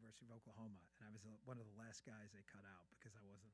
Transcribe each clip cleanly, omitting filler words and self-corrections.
University of Oklahoma, and I was one of the last guys they cut out because I wasn't.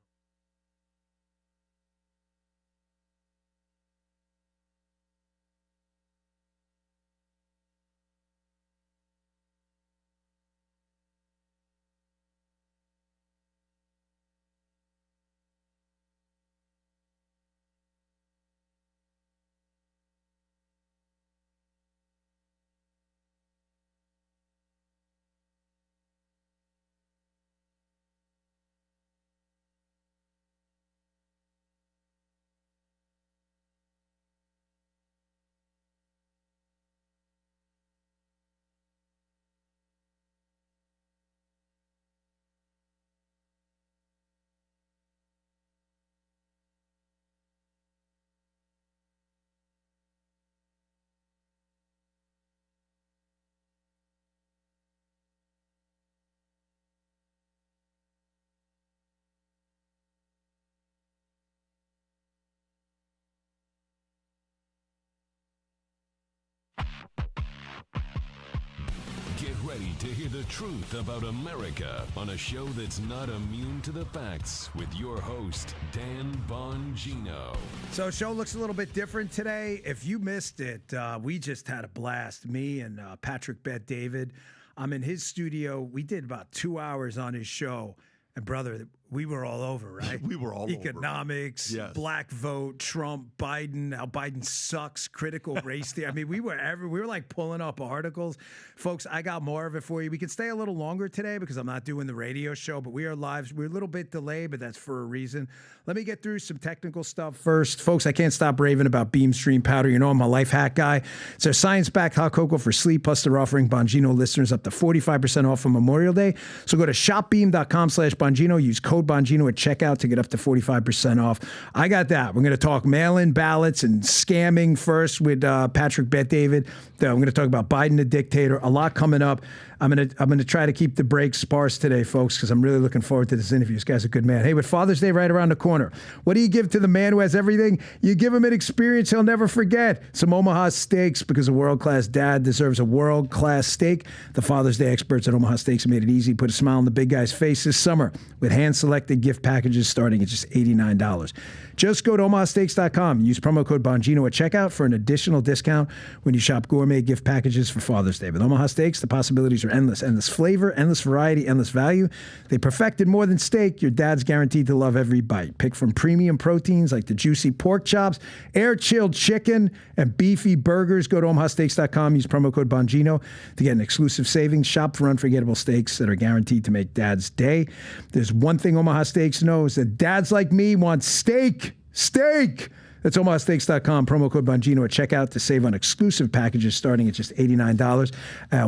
Get ready to hear the truth about America on a show that's not immune to the facts with your host, Dan Bongino. So show looks a little bit different today. If you missed it, we just had a blast. Me and Patrick Bet-David. I'm in his studio. We did about 2 hours on his show. And brother, we were all over, right? We were all Economics, over. Yes. Black vote, Trump, Biden, how Biden sucks, critical race theory. I mean, we were like pulling up articles. Folks, I got more of it for you. We could stay a little longer today because I'm not doing the radio show, but we are live. We're a little bit delayed, but that's for a reason. Let me get through some technical stuff first. Folks, I can't stop raving about Beam Stream Powder. You know I'm a life hack guy. It's our science-backed hot cocoa for sleep, plus they're offering Bongino listeners up to 45% off on Memorial Day. So go to shopbeam.com/Bongino. Use code Bongino at checkout to get up to 45% off. I got that. We're going to talk mail-in ballots and scamming first with Patrick Bet-David. Then I'm going to talk about Biden the dictator. A lot coming up. I'm going to try to keep the breaks sparse today, folks, because I'm really looking forward to this interview. This guy's a good man. Hey, with Father's Day right around the corner, what do you give to the man who has everything? You give him an experience he'll never forget. Some Omaha steaks, because a world-class dad deserves a world-class steak. The Father's Day experts at Omaha Steaks made it easy. Put a smile on the big guy's face this summer with hand-selected gift packages starting at just $89. Just go to omahasteaks.com. Use promo code Bongino at checkout for an additional discount when you shop gourmet gift packages for Father's Day. With Omaha Steaks, the possibilities are endless. Endless flavor, endless variety, endless value. They perfected more than steak. Your dad's guaranteed to love every bite. Pick from premium proteins like the juicy pork chops, air-chilled chicken, and beefy burgers. Go to omahasteaks.com. Use promo code Bongino to get an exclusive savings. Shop for unforgettable steaks that are guaranteed to make dad's day. There's one thing Omaha Steaks knows, that dads like me want steak. Steak! That's omahasteaks.com. Promo code Bongino at checkout to save on exclusive packages starting at just $89.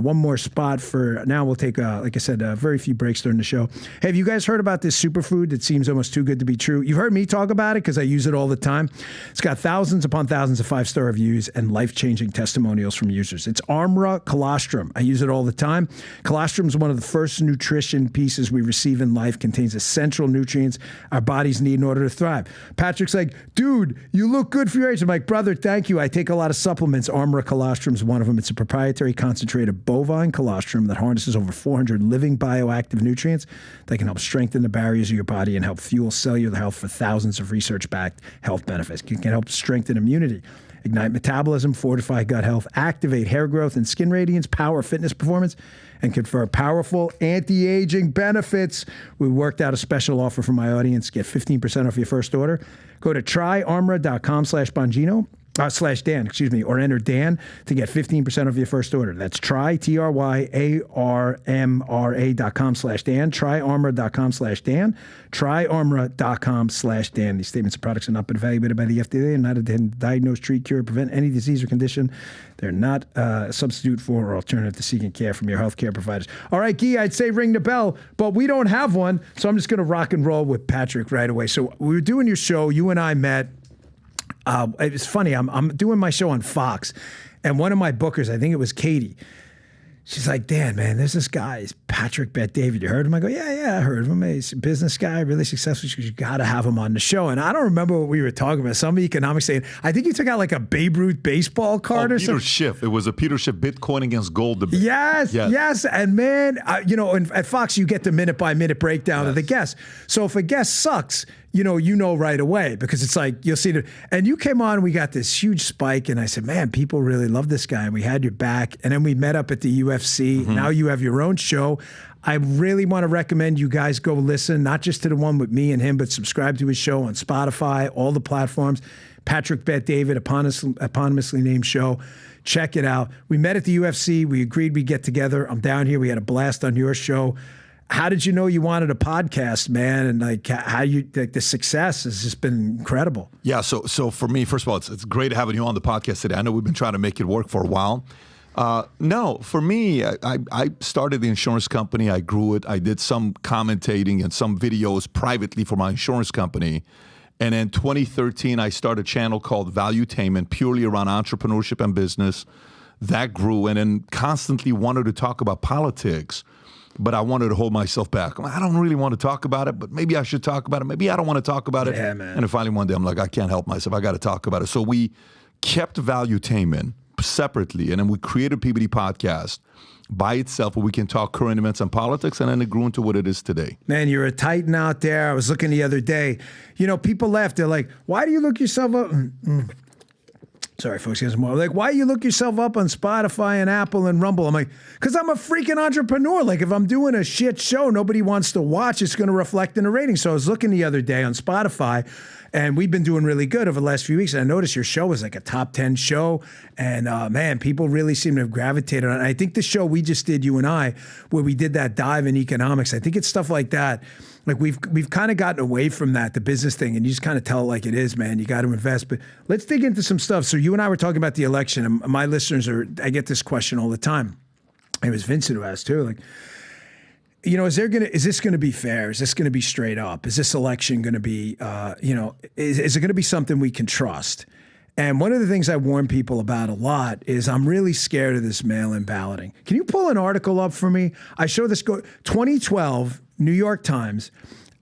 One more spot for now. We'll take, like I said, very few breaks during the show. Hey, have you guys heard about this superfood that seems almost too good to be true? You've heard me talk about it because I use it all the time. It's got thousands upon thousands of 5-star reviews and life-changing testimonials from users. It's Armra Colostrum. I use it all the time. Colostrum is one of the first nutrition pieces we receive in life. Contains essential nutrients our bodies need in order to thrive. Patrick's like, dude, you look good for your age. I'm like, brother, thank you. I take a lot of supplements. Armra Colostrum is one of them. It's a proprietary concentrated bovine colostrum that harnesses over 400 living bioactive nutrients that can help strengthen the barriers of your body and help fuel cellular health for thousands of research-backed health benefits. It can help strengthen immunity, ignite metabolism, fortify gut health, activate hair growth and skin radiance, power fitness performance, and confer powerful anti-aging benefits. We worked out a special offer for my audience. Get 15% off your first order. Go to tryarmra.com/Bongino. /Dan, or enter Dan to get 15% off your first order. That's tryarmra.com/Dan, tryarmra.com/Dan, tryarmra.com/Dan. These statements and products are not been evaluated by the FDA and not intended to diagnose, treat, cure, prevent any disease or condition. They're not a substitute for or alternative to seeking care from your healthcare providers. All right, Guy, I'd say ring the bell, but we don't have one, so I'm just going to rock and roll with Patrick right away. So we were doing your show. You and I met. It's funny. I'm doing my show on Fox, and one of my bookers, I think it was Katie, she's like, Dan, man, there's this guy. He's Patrick Bet David, you heard him? I go, yeah, I heard of him. He's a business guy, really successful. You got to have him on the show. And I don't remember what we were talking about. Some economics saying, I think you took out like a Babe Ruth baseball card or Peter something. Schiff. It was a Peter Schiff Bitcoin against gold debate. Yes. And man, at Fox, you get the minute-by-minute breakdown of the guest. So if a guest sucks, you know right away, because it's like, you'll see it. And you came on, we got this huge spike, and I said, man, people really love this guy. And we had your back. And then we met up at the UFC. Mm-hmm. Now you have your own show. I really want to recommend you guys go listen, not just to the one with me and him, but subscribe to his show on Spotify, all the platforms. Patrick Bet David, eponymously named show. Check it out. We met at the UFC. We agreed we'd get together. I'm down here. We had a blast on your show. How did you know you wanted a podcast, man? And like how you like the success has just been incredible. Yeah. So for me, first of all, it's great having you on the podcast today. I know we've been trying to make it work for a while. No, for me, I started the insurance company. I grew it. I did some commentating and some videos privately for my insurance company. And in 2013, I started a channel called Valuetainment, purely around entrepreneurship and business. That grew, and then constantly wanted to talk about politics, but I wanted to hold myself back. I don't really want to talk about it, but maybe I should talk about it. Maybe I don't want to talk about it. Yeah, man. And then finally one day, I'm like, I can't help myself. I got to talk about it. So we kept Valuetainment separately, and then we created PBD Podcast by itself where we can talk current events and politics, and then it grew into what it is today. Man, you're a titan out there. I was looking the other day. People laugh. They're like, why do you look yourself up? Sorry, folks, get some more. Like, why you look yourself up on Spotify and Apple and Rumble? I'm like, because I'm a freaking entrepreneur. Like, if I'm doing a shit show nobody wants to watch, it's going to reflect in the ratings. So I was looking the other day on Spotify, and we've been doing really good over the last few weeks. And I noticed your show was like a top 10 show. And man, people really seem to have gravitated on it. I think the show we just did, you and I, where we did that dive in economics, I think it's stuff like that. Like we've kind of gotten away from that, the business thing, and you just kind of tell it like it is, man. You got to invest. But let's dig into some stuff. So you and I were talking about the election, and my listeners I get this question all the time. It was Vincent who asked too, like, is this going to be fair? Is this going to be straight up? Is this election going to be, is it going to be something we can trust? And one of the things I warn people about a lot is I'm really scared of this mail-in balloting. Can you pull an article up for me? I show this 2012, New York Times,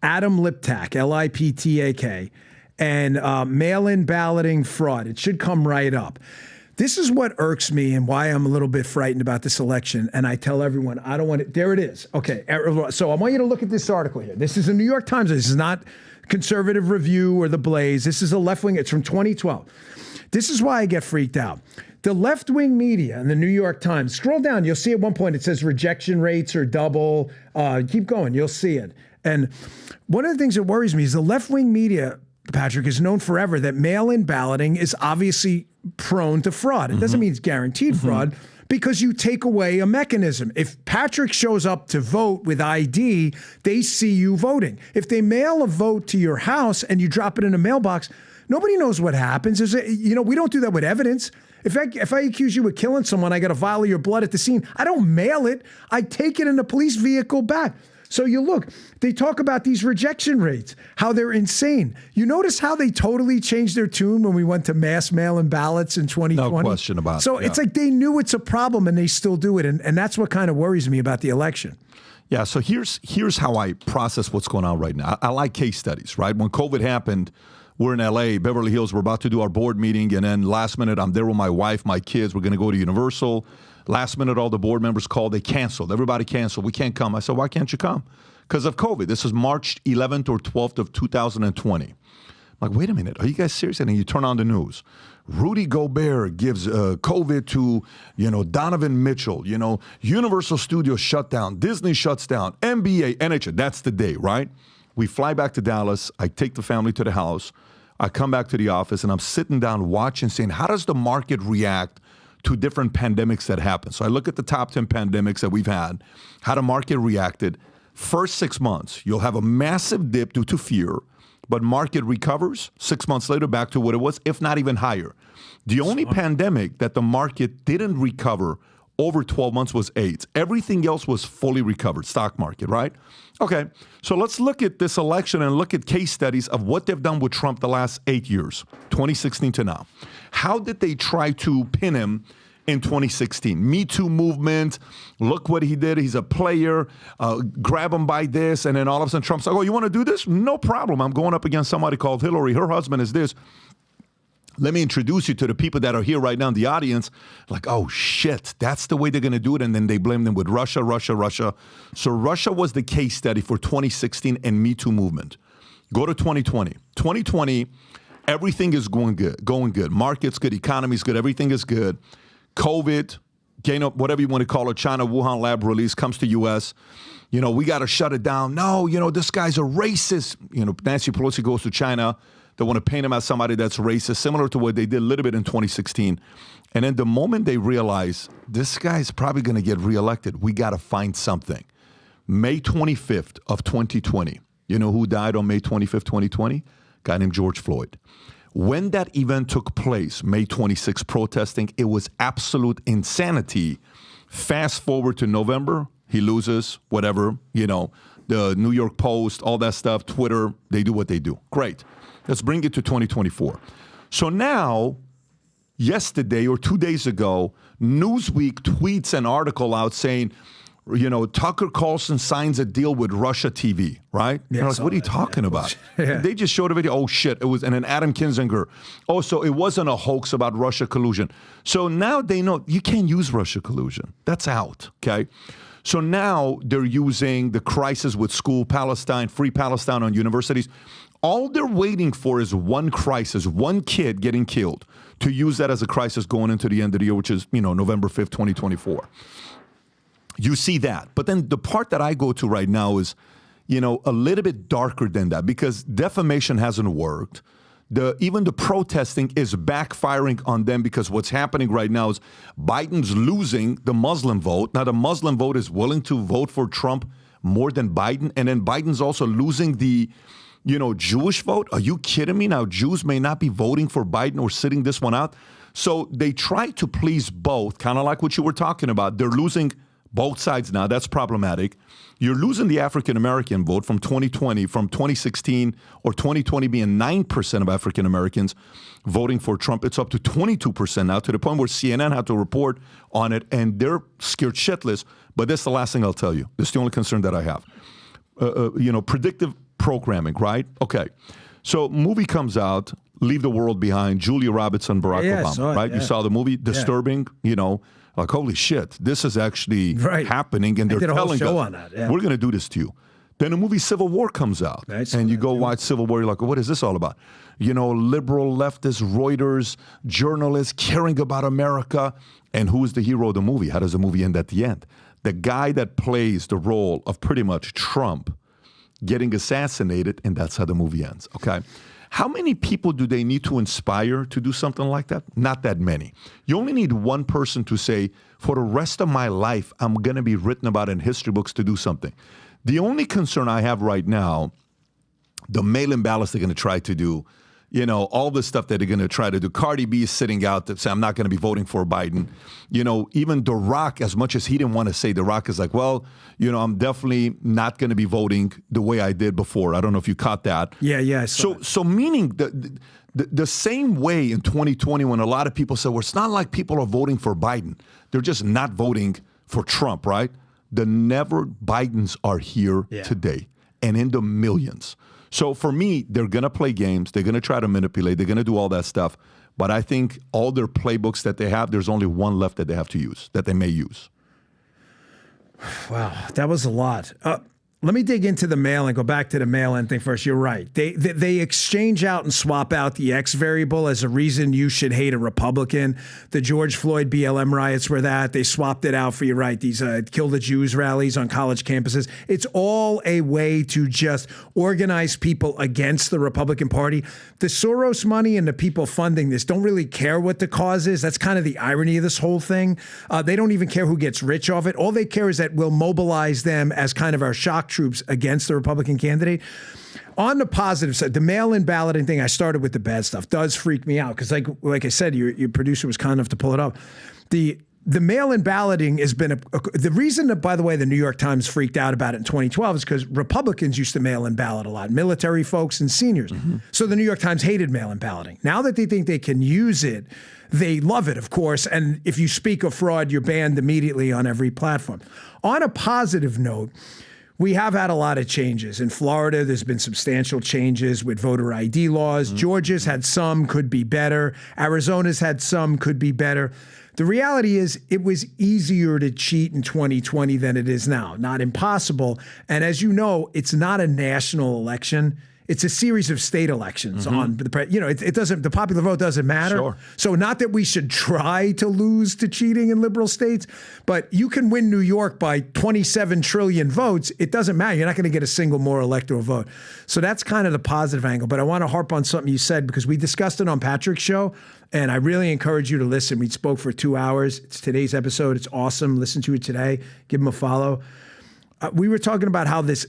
Adam Liptak, Liptak, and mail-in balloting fraud. It should come right up. This is what irks me and why I'm a little bit frightened about this election. And I tell everyone, I don't want it. There it is. Okay. So I want you to look at this article here. This is a New York Times. This is not Conservative Review or The Blaze. This is a left-wing. It's from 2012. This is why I get freaked out. The left-wing media in the New York Times, scroll down. You'll see at one point it says rejection rates are double. Keep going. You'll see it. And one of the things that worries me is the left-wing media, Patrick, is known forever that mail-in balloting is obviously prone to fraud. It doesn't mean it's guaranteed fraud because you take away a mechanism. If Patrick shows up to vote with ID, they see you voting. If they mail a vote to your house and you drop it in a mailbox, nobody knows what happens. We don't do that with evidence. If I accuse you of killing someone, I got a vial of your blood at the scene. I don't mail it. I take it in a police vehicle back. So you look, they talk about these rejection rates, how they're insane. You notice how they totally changed their tune when we went to mass mail-in ballots in 2020? No question about it. So it's like they knew it's a problem and they still do it. And that's what kind of worries me about the election. Yeah, so here's how I process what's going on right now. I like case studies, right? When COVID happened, we're in LA, Beverly Hills, we're about to do our board meeting, and then last minute, I'm there with my wife, my kids, we're going to go to Universal. Last minute, all the board members called, they canceled. Everybody canceled. We can't come. I said, why can't you come? Because of COVID. This is March 11th or 12th of 2020. I'm like, wait a minute, are you guys serious? And then you turn on the news. Rudy Gobert gives COVID to, Donovan Mitchell, Universal Studios shut down, Disney shuts down, NBA, NHL. That's the day, right? We fly back to Dallas. I take the family to the house. I come back to the office, and I'm sitting down watching, saying, how does the market react to different pandemics that happen? So I look at the top 10 pandemics that we've had, how the market reacted. First 6 months, you'll have a massive dip due to fear, but market recovers 6 months later back to what it was, if not even higher. The only pandemic that the market didn't recover over 12 months was AIDS. Everything else was fully recovered, stock market, right? Okay, so let's look at this election and look at case studies of what they've done with Trump the last 8 years, 2016 to now. How did they try to pin him in 2016. Me Too movement. Look what he did. He's a player. Grab him by this. And then all of a sudden Trump's like, oh, you want to do this? No problem. I'm going up against somebody called Hillary. Her husband is this. Let me introduce you to the people that are here right now in the audience. Like, oh, shit, that's the way they're going to do it. And then they blame them with Russia, Russia, Russia. So Russia was the case study for 2016 and Me Too movement. Go to 2020. 2020, everything is going good. Market's good. Economy's good. Everything is good. COVID, whatever you want to call it, China, Wuhan lab release comes to U.S. We got to shut it down. No, this guy's a racist. Nancy Pelosi goes to China. They want to paint him as somebody that's racist, similar to what they did a little bit in 2016. And then the moment they realize this guy's probably going to get reelected, we got to find something. May 25th of 2020, you know who died on May 25th, 2020? A guy named George Floyd. When that event took place, May 26th, protesting, it was absolute insanity. Fast forward to November, he loses, whatever, the New York Post, all that stuff, Twitter, they do what they do. Great. Let's bring it to 2024. So now, yesterday or 2 days ago, Newsweek tweets an article out saying, Tucker Carlson signs a deal with Russia TV, right? Yeah, like, what are you talking about? Yeah. They just showed a video. Oh, shit. It was, and then Adam Kinzinger. Oh, so it wasn't a hoax about Russia collusion. So now they know you can't use Russia collusion. That's out, okay? So now they're using the crisis with school Palestine, free Palestine on universities. All they're waiting for is one crisis, one kid getting killed, to use that as a crisis going into the end of the year, which is, November 5th, 2024. You see that. But then the part that I go to right now is, a little bit darker than that, because defamation hasn't worked. Even the protesting is backfiring on them, because what's happening right now is Biden's losing the Muslim vote. Now, the Muslim vote is willing to vote for Trump more than Biden. And then Biden's also losing the Jewish vote. Are you kidding me? Now, Jews may not be voting for Biden or sitting this one out. So they try to please both, kind of like what you were talking about. They're losing both sides now. That's problematic. You're losing the African-American vote from 2020, from 2016 or 2020 being 9% of African-Americans voting for Trump. It's up to 22% now, to the point where CNN had to report on it, and they're scared shitless. But that's the last thing I'll tell you. This is the only concern that I have. Predictive programming, right? Okay. So movie comes out, Leave the World Behind, Julia Roberts and Barack Obama, right? Yeah. You saw the movie, disturbing, like, holy shit, this is actually happening, and they're telling us, on that. Yeah. We're going to do this to you. Then the movie Civil War comes out, and you go watch Civil War, you're like, what is this all about? Liberal, leftist, Reuters, journalists caring about America, and who is the hero of the movie? How does the movie end at the end? The guy that plays the role of pretty much Trump getting assassinated, and that's how the movie ends, okay? How many people do they need to inspire to do something like that? Not that many. You only need one person to say, for the rest of my life, I'm going to be written about in history books to do something. The only concern I have right now, the mail-in ballots they're going to try to do, all the stuff that they're going to try to do. Cardi B is sitting out to say, I'm not going to be voting for Biden. Even The Rock, as much as he didn't want to say, The Rock is like, well, I'm definitely not going to be voting the way I did before. I don't know if you caught that. Yeah. So meaning the same way in 2020 when a lot of people said, well, it's not like people are voting for Biden. They're just not voting for Trump, right? The never Bidens are here today, and in the millions. So for me, they're going to play games. They're going to try to manipulate. They're going to do all that stuff. But I think all their playbooks that they have, there's only one left that they have to use, that they may use. Wow, that was a lot. Let me dig into the mail and go back to the mail-in thing first. You're right. They exchange out and swap out the X variable as a reason you should hate a Republican. The George Floyd BLM riots were that. They swapped it out for, you're right, these Kill the Jews rallies on college campuses. It's all a way to just organize people against the Republican Party. The Soros money and the people funding this don't really care what the cause is. That's kind of the irony of this whole thing. They don't even care who gets rich off it. All they care is that we'll mobilize them as kind of our shock troops against the Republican candidate. On the positive side, the mail-in balloting thing, I started with the bad stuff, does freak me out because like I said, your producer was kind enough to pull it up. The the mail-in balloting has been the reason that, by the way, the New York Times freaked out about it in 2012 is because Republicans used to mail-in ballot a lot, military folks and seniors. So the New York Times hated mail-in balloting. Now that they think they can use it, they love it, of course. And if you speak of fraud, you're banned immediately on every platform. On a positive note, we have had a lot of changes. In Florida, there's been substantial changes with voter ID laws. Georgia's had some, could be better. Arizona's had some, could be better. The reality is it was easier to cheat in 2020 than it is now. Not impossible. And as you know, it's not a national election. It's a series of state elections on the, it doesn't, the popular vote doesn't matter. Sure. So not that we should try to lose to cheating in liberal states, but you can win New York by 27 trillion votes. It doesn't matter. You're not going to get a single more electoral vote. So that's kind of the positive angle. But I want to harp on something you said because we discussed it on Patrick's show. And I really encourage you to listen. We spoke for 2 hours. It's today's episode. It's awesome. Listen to it today. Give him a follow. We were talking about how this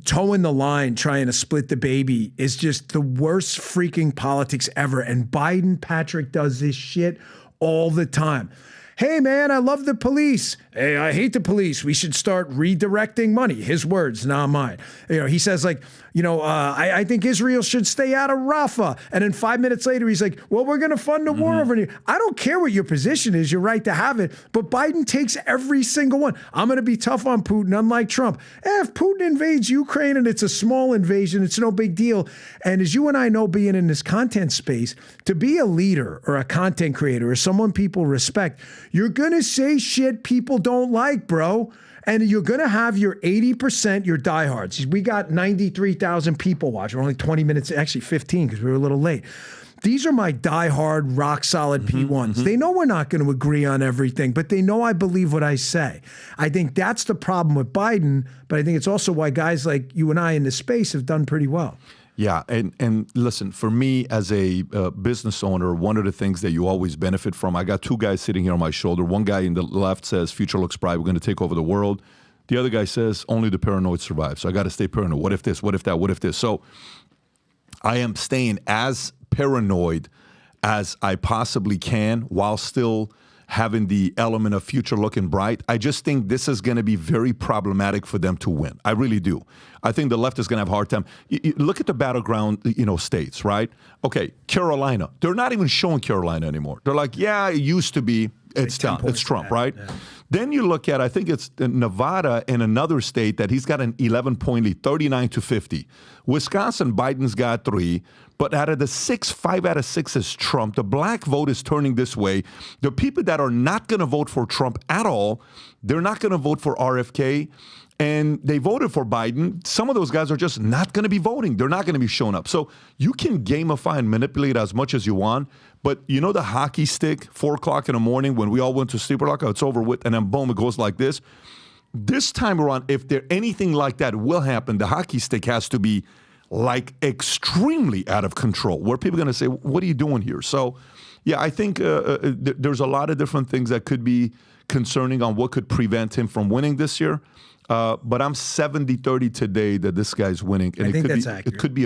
towing the line, trying to split the baby is just the worst freaking politics ever. And Biden, Patrick, does this shit all the time. Hey, man, I love the police. Hey, I hate the police. We should start redirecting money. His words, not mine. He says like, I think Israel should stay out of Rafah. And then 5 minutes later, he's like, well, we're going to fund a war over here. I don't care what your position is. You're right to have it. But Biden takes every single one. I'm going to be tough on Putin, unlike Trump. If Putin invades Ukraine and it's a small invasion, it's no big deal. And as you and I know, being in this content space, to be a leader or a content creator or someone people respect, you're going to say shit people don't like, bro. And you're going to have your 80%, your diehards. We got 93,000 people watching. We're only 20 minutes, actually 15 because we were a little late. These are my diehard, rock solid P1s. They know we're not going to agree on everything, but they know I believe what I say. I think that's the problem with Biden, but I think it's also why guys like you and I in this space have done pretty well. Yeah, and listen, for me as a business owner, one of the things that you always benefit from, I got two guys sitting here on my shoulder. One guy in the left says, future looks bright, we're going to take over the world. The other guy says, only the paranoid survive. So I got to stay paranoid. What if this? What if that? What if this? So I am staying as paranoid as I possibly can while still having the element of future looking bright. I just think this is going to be very problematic for them to win. I really do. I think the left is going to have a hard time. Look at the battleground, states, right? Okay, Carolina. They're not even showing Carolina anymore. They're like, yeah, it used to be. It's done. It's Trump, right? Yeah. Then you look at, I think it's Nevada and another state that he's got an 11-point lead, 39-50. Wisconsin, Biden's got 3. But out of the 6, 5 out of 6 is Trump. The black vote is turning this way. The people that are not going to vote for Trump at all, they're not going to vote for RFK. And they voted for Biden. Some of those guys are just not going to be voting. They're not going to be showing up. So you can gamify and manipulate as much as you want. But the hockey stick, 4 o'clock in the morning when we all went to sleep, we're like, oh, it's over with. And then boom, it goes like this. This time around, if there anything like that will happen, the hockey stick has to be like extremely out of control, where people are going to say, what are you doing here? So, yeah, I think there's a lot of different things that could be concerning on what could prevent him from winning this year. But I'm 70-30 today that this guy's winning. And I think that's accurate. It could be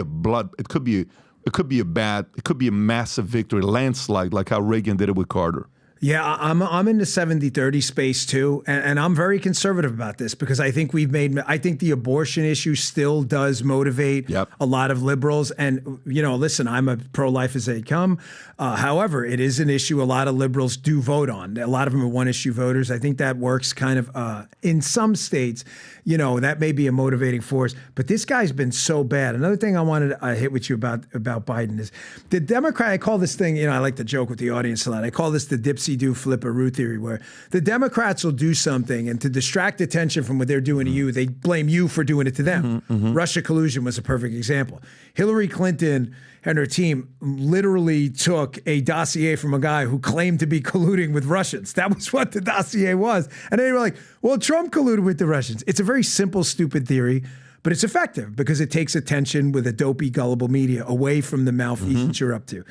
it could be a massive victory, landslide, like how Reagan did it with Carter. Yeah, I'm in the 70-30 space too, and I'm very conservative about this because I think I think the abortion issue still does motivate a lot of liberals. And listen, I'm a pro-life as they come. However, it is an issue a lot of liberals do vote on. A lot of them are one-issue voters. I think that works kind of in some states. That may be a motivating force. But this guy's been so bad. Another thing I wanted to hit with you about Biden is the Democrat. I call this thing. I like to joke with the audience a lot. I call this the dipsy-do flipperoo theory, where the Democrats will do something, and to distract attention from what they're doing to you, they blame you for doing it to them. Russia collusion was a perfect example. Hillary Clinton and her team literally took a dossier from a guy who claimed to be colluding with Russians. That was what the dossier was. And they were like, well, Trump colluded with the Russians. It's a very simple, stupid theory, but it's effective because it takes attention with a dopey, gullible media away from the malfeasance you're up to.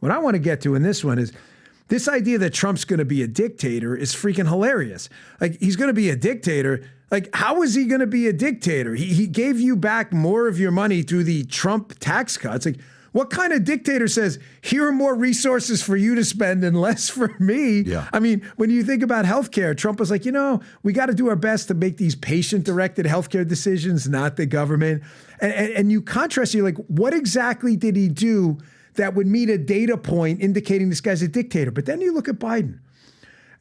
What I want to get to in this one is this idea that Trump's going to be a dictator is freaking hilarious. Like, he's going to be a dictator. Like, how is he going to be a dictator? He gave you back more of your money through the Trump tax cuts. Like, What kind of dictator says, here are more resources for you to spend and less for me? Yeah. I mean, when you think about healthcare, Trump was like, we got to do our best to make these patient-directed healthcare decisions, not the government. And you contrast, you're like, what exactly did he do that would meet a data point indicating this guy's a dictator? But then you look at Biden,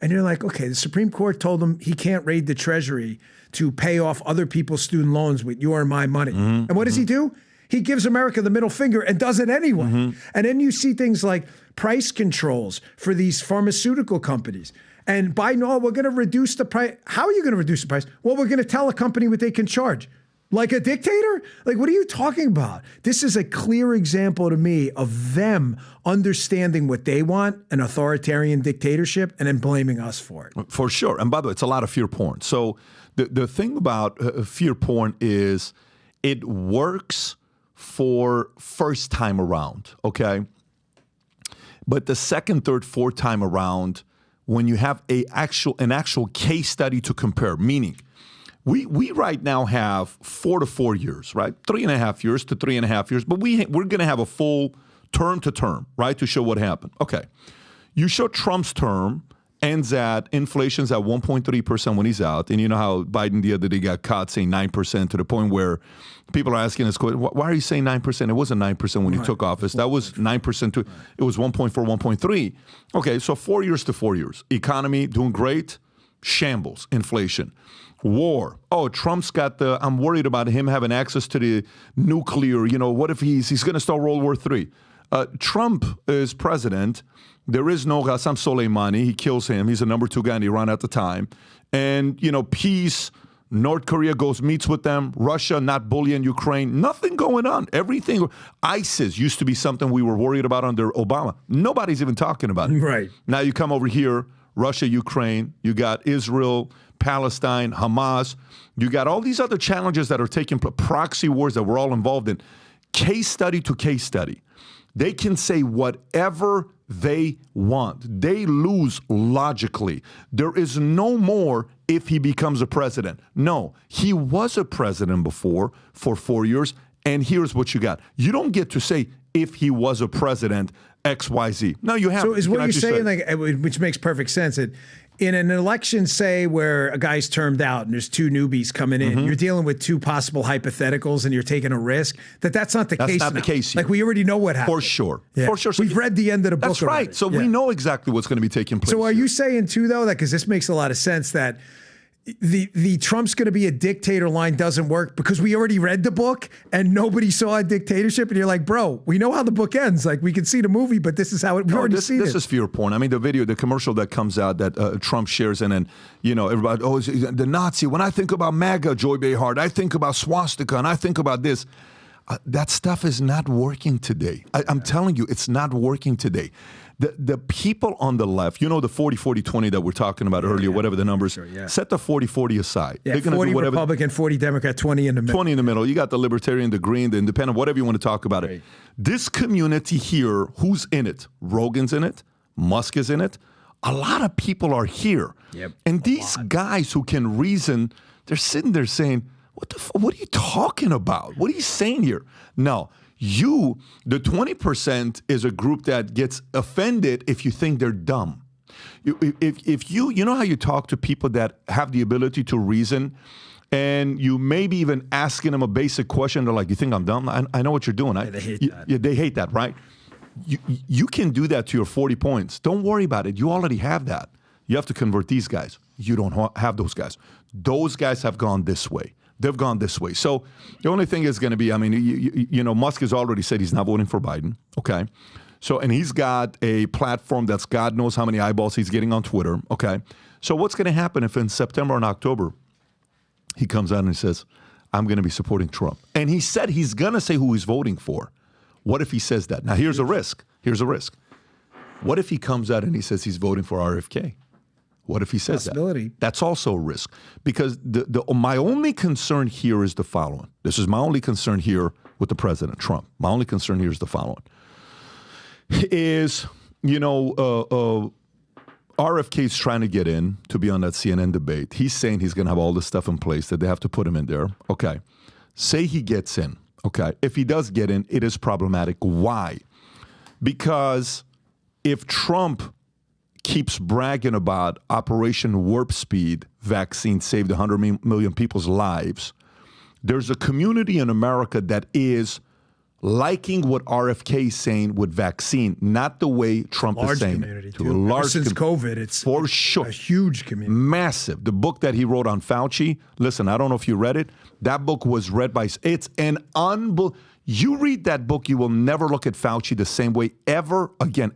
and you're like, okay, the Supreme Court told him he can't raid the Treasury to pay off other people's student loans with your and my money. And what does he do? He gives America the middle finger and does it anyway. And then you see things like price controls for these pharmaceutical companies. And Biden, we're going to reduce the price. How are you going to reduce the price? Well, we're going to tell a company what they can charge. Like a dictator? Like, what are you talking about? This is a clear example to me of them understanding what they want, an authoritarian dictatorship, and then blaming us for it. For sure. And by the way, it's a lot of fear porn. So the thing about fear porn is it works for first time around, okay? But the second, third, fourth time around, when you have an actual case study to compare, meaning we right now have 4 to 4 years, right? 3.5 years to 3.5 years, but we're going to have a full term to term, right, to show what happened. Okay. You show Trump's term ends at inflation's at 1.3% when he's out. And you know how Biden the other day got caught saying 9% to the point where people are asking us, why are you saying 9%? It wasn't 9% when he took office. That was 9% to, it was 1.4, 1.3. Okay, so 4 years to 4 years. Economy doing great, shambles, inflation. War. Oh, Trump's got I'm worried about him having access to the nuclear. What if he's going to start World War III? Trump is president. There is no Qasem Soleimani. He kills him. He's the number 2 guy in Iran at the time. And, peace. North Korea meets with them. Russia not bullying Ukraine. Nothing going on. Everything. ISIS used to be something we were worried about under Obama. Nobody's even talking about it. Right. Now you come over here, Russia, Ukraine. You got Israel, Palestine, Hamas. You got all these other challenges that are taking place, proxy wars that we're all involved in. Case study to case study. They can say whatever they want. They lose logically. There is no more if he becomes a president. No, he was a president before for 4 years, and here's what you got. You don't get to say if he was a president, XYZ. No, you have. So is what you're saying, like, which makes perfect sense, that in an election, say, where a guy's termed out and there's 2 newbies coming in, you're dealing with 2 possible hypotheticals and you're taking a risk, that's not the case. That's not the case here. Like, we already know what happened. For sure. Yeah. For sure. So we've read the end of the book. That's right. Already. So we know exactly what's going to be taking place. So are here. you saying, too, though, that because this makes a lot of sense, that the Trump's going to be a dictator line doesn't work because we already read the book and nobody saw a dictatorship, and you're like, bro, we know how the book ends. Like, we can see the movie, but this is how we've already seen it. This is fear porn. I mean, the commercial that comes out that Trump shares, and then everybody, the Nazi. When I think about MAGA, Joy Behar, I think about swastika, and I think about this. That stuff is not working today. I'm telling you, it's not working today. The people on the left, the 40-40-20 that we're talking about earlier, whatever the numbers, set the 40-40 aside. Yeah, they're 40 Republican, 40 Democrat, 20 in the middle. 20 in the middle. You got the libertarian, the green, the independent, whatever you want to talk about it. This community here, who's in it? Rogan's in it. Musk is in it. A lot of people are here. Yep. And these guys who can reason, they're sitting there saying, what are you talking about? What are you saying here? No. The 20% is a group that gets offended if you think they're dumb. If you know how you talk to people that have the ability to reason, and you maybe even asking them a basic question, they're like, you think I'm dumb? I know what you're doing. They hate that. Yeah, they hate that, right? You can do that to your 40 points. Don't worry about it. You already have that. You have to convert these guys. You don't have those guys. Those guys have gone this way. They've gone this way. So the only thing is going to be, I mean, Musk has already said he's not voting for Biden. Okay. So, and he's got a platform that's God knows how many eyeballs he's getting on Twitter. Okay. So what's going to happen if in September and October he comes out and he says, I'm going to be supporting Trump? And he said he's going to say who he's voting for. What if he says that? Now, here's a risk. Here's a risk. What if he comes out and he says he's voting for RFK? What if he says that? That's also a risk. Because my only concern here is the following. This is my only concern here with the president, Trump. My only concern here is the following. Is, RFK's trying to get in to be on that CNN debate. He's saying he's going to have all this stuff in place, that they have to put him in there. Okay. Say he gets in. Okay. If he does get in, it is problematic. Why? Because if Trump keeps bragging about Operation Warp Speed vaccine saved 100 million people's lives, there's a community in America that is liking what RFK is saying with vaccine, not the way Trump is saying it. To a large since COVID, it's for sure a huge community. Massive. The book that he wrote on Fauci, listen, I don't know if you read it. That book was read by, it's an unbelievable. You read that book, you will never look at Fauci the same way ever again.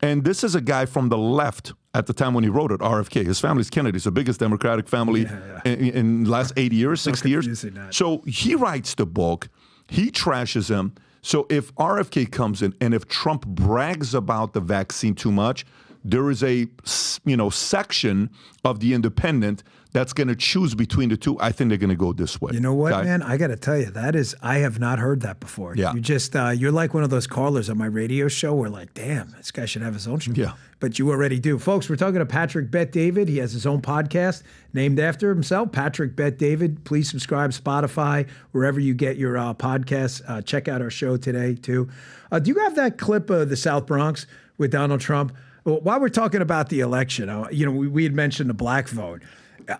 And this is a guy from the left at the time when he wrote it, RFK. His family's Kennedy's the biggest Democratic family in the last 80 years, 60 years. So he writes the book. He trashes him. So if RFK comes in and if Trump brags about the vaccine too much, there is a section of the independent that's going to choose between the two. I think they're going to go this way. You know what, man? I got to tell you, I have not heard that before. Yeah. You just, you're like one of those callers on my radio show where like, damn, this guy should have his own show. Yeah. But you already do. Folks, we're talking to Patrick Bet-David. He has his own podcast named after himself, Patrick Bet-David. Please subscribe, Spotify, wherever you get your podcasts. Check out our show today, too. Do you have that clip of the South Bronx with Donald Trump? Well, while we're talking about the election, we had mentioned the black vote.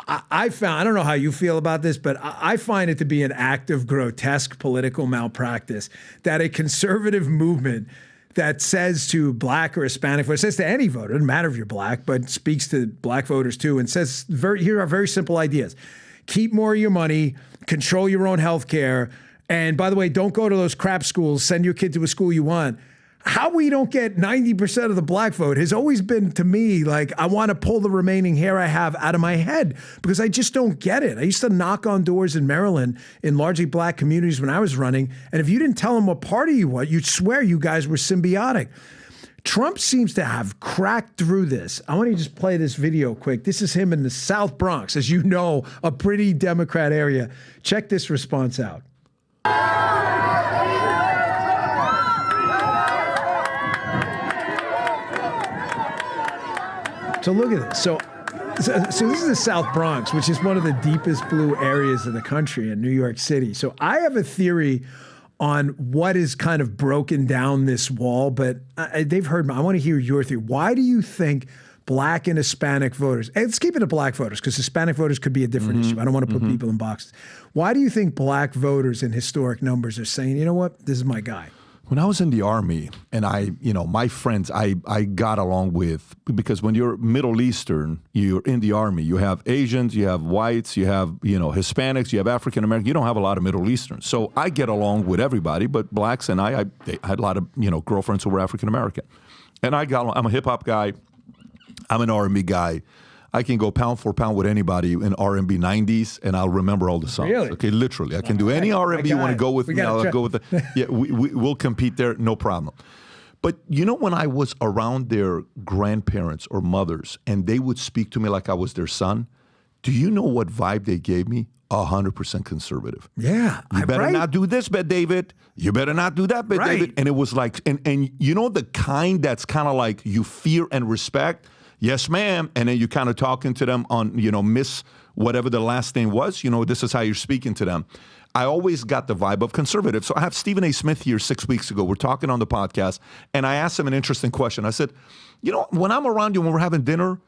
I don't know how you feel about this, but I find it to be an act of grotesque political malpractice that a conservative movement that says to black or Hispanic voters, says to any voter, doesn't matter if you're black, but speaks to black voters too, and says, here are very simple ideas. Keep more of your money, control your own health care, and by the way, don't go to those crap schools, send your kid to a school you want. How we don't get 90% of the black vote has always been, to me, like I want to pull the remaining hair I have out of my head because I just don't get it. I used to knock on doors in Maryland in largely black communities when I was running, and if you didn't tell them what party you were, you'd swear you guys were symbiotic. Trump seems to have cracked through this. I want to just play this video quick. This is him in the South Bronx, as you know, a pretty Democrat area. Check this response out. So look at this. So this is the South Bronx, which is one of the deepest blue areas of the country in New York City. So I have a theory on what is kind of broken down this wall, but they've heard me. I want to hear your theory. Why do you think black and Hispanic voters, and let's keep it to black voters because Hispanic voters could be a different issue. I don't want to put people in boxes. Why do you think black voters in historic numbers are saying, you know what, this is my guy? When I was in the Army and my friends, I got along with, because when you're Middle Eastern, you're in the Army, you have Asians, you have whites, you have, Hispanics, you have African Americans, you don't have a lot of Middle Easterns. So I get along with everybody, but blacks and I had a lot of, girlfriends who were African American. And I'm a hip hop guy. I'm an R&B guy. I can go pound for pound with anybody in R&B 90s, and I'll remember all the songs. Really? Okay, literally. I can do any R&B you want to go with me. I'll go with it. Yeah, we'll compete there, no problem. But when I was around their grandparents or mothers, and they would speak to me like I was their son, do you know what vibe they gave me? 100% conservative. Yeah. You better not do this, Bet-David. You better not do that, Bet-David. And it was like, and the kind that's kind of like you fear and respect. Yes, ma'am. And then you kind of talking to them on, miss whatever the last name was. This is how you're speaking to them. I always got the vibe of conservative. So I have Stephen A. Smith here 6 weeks ago. We're talking on the podcast, and I asked him an interesting question. I said, when I'm around you, when we're having dinner,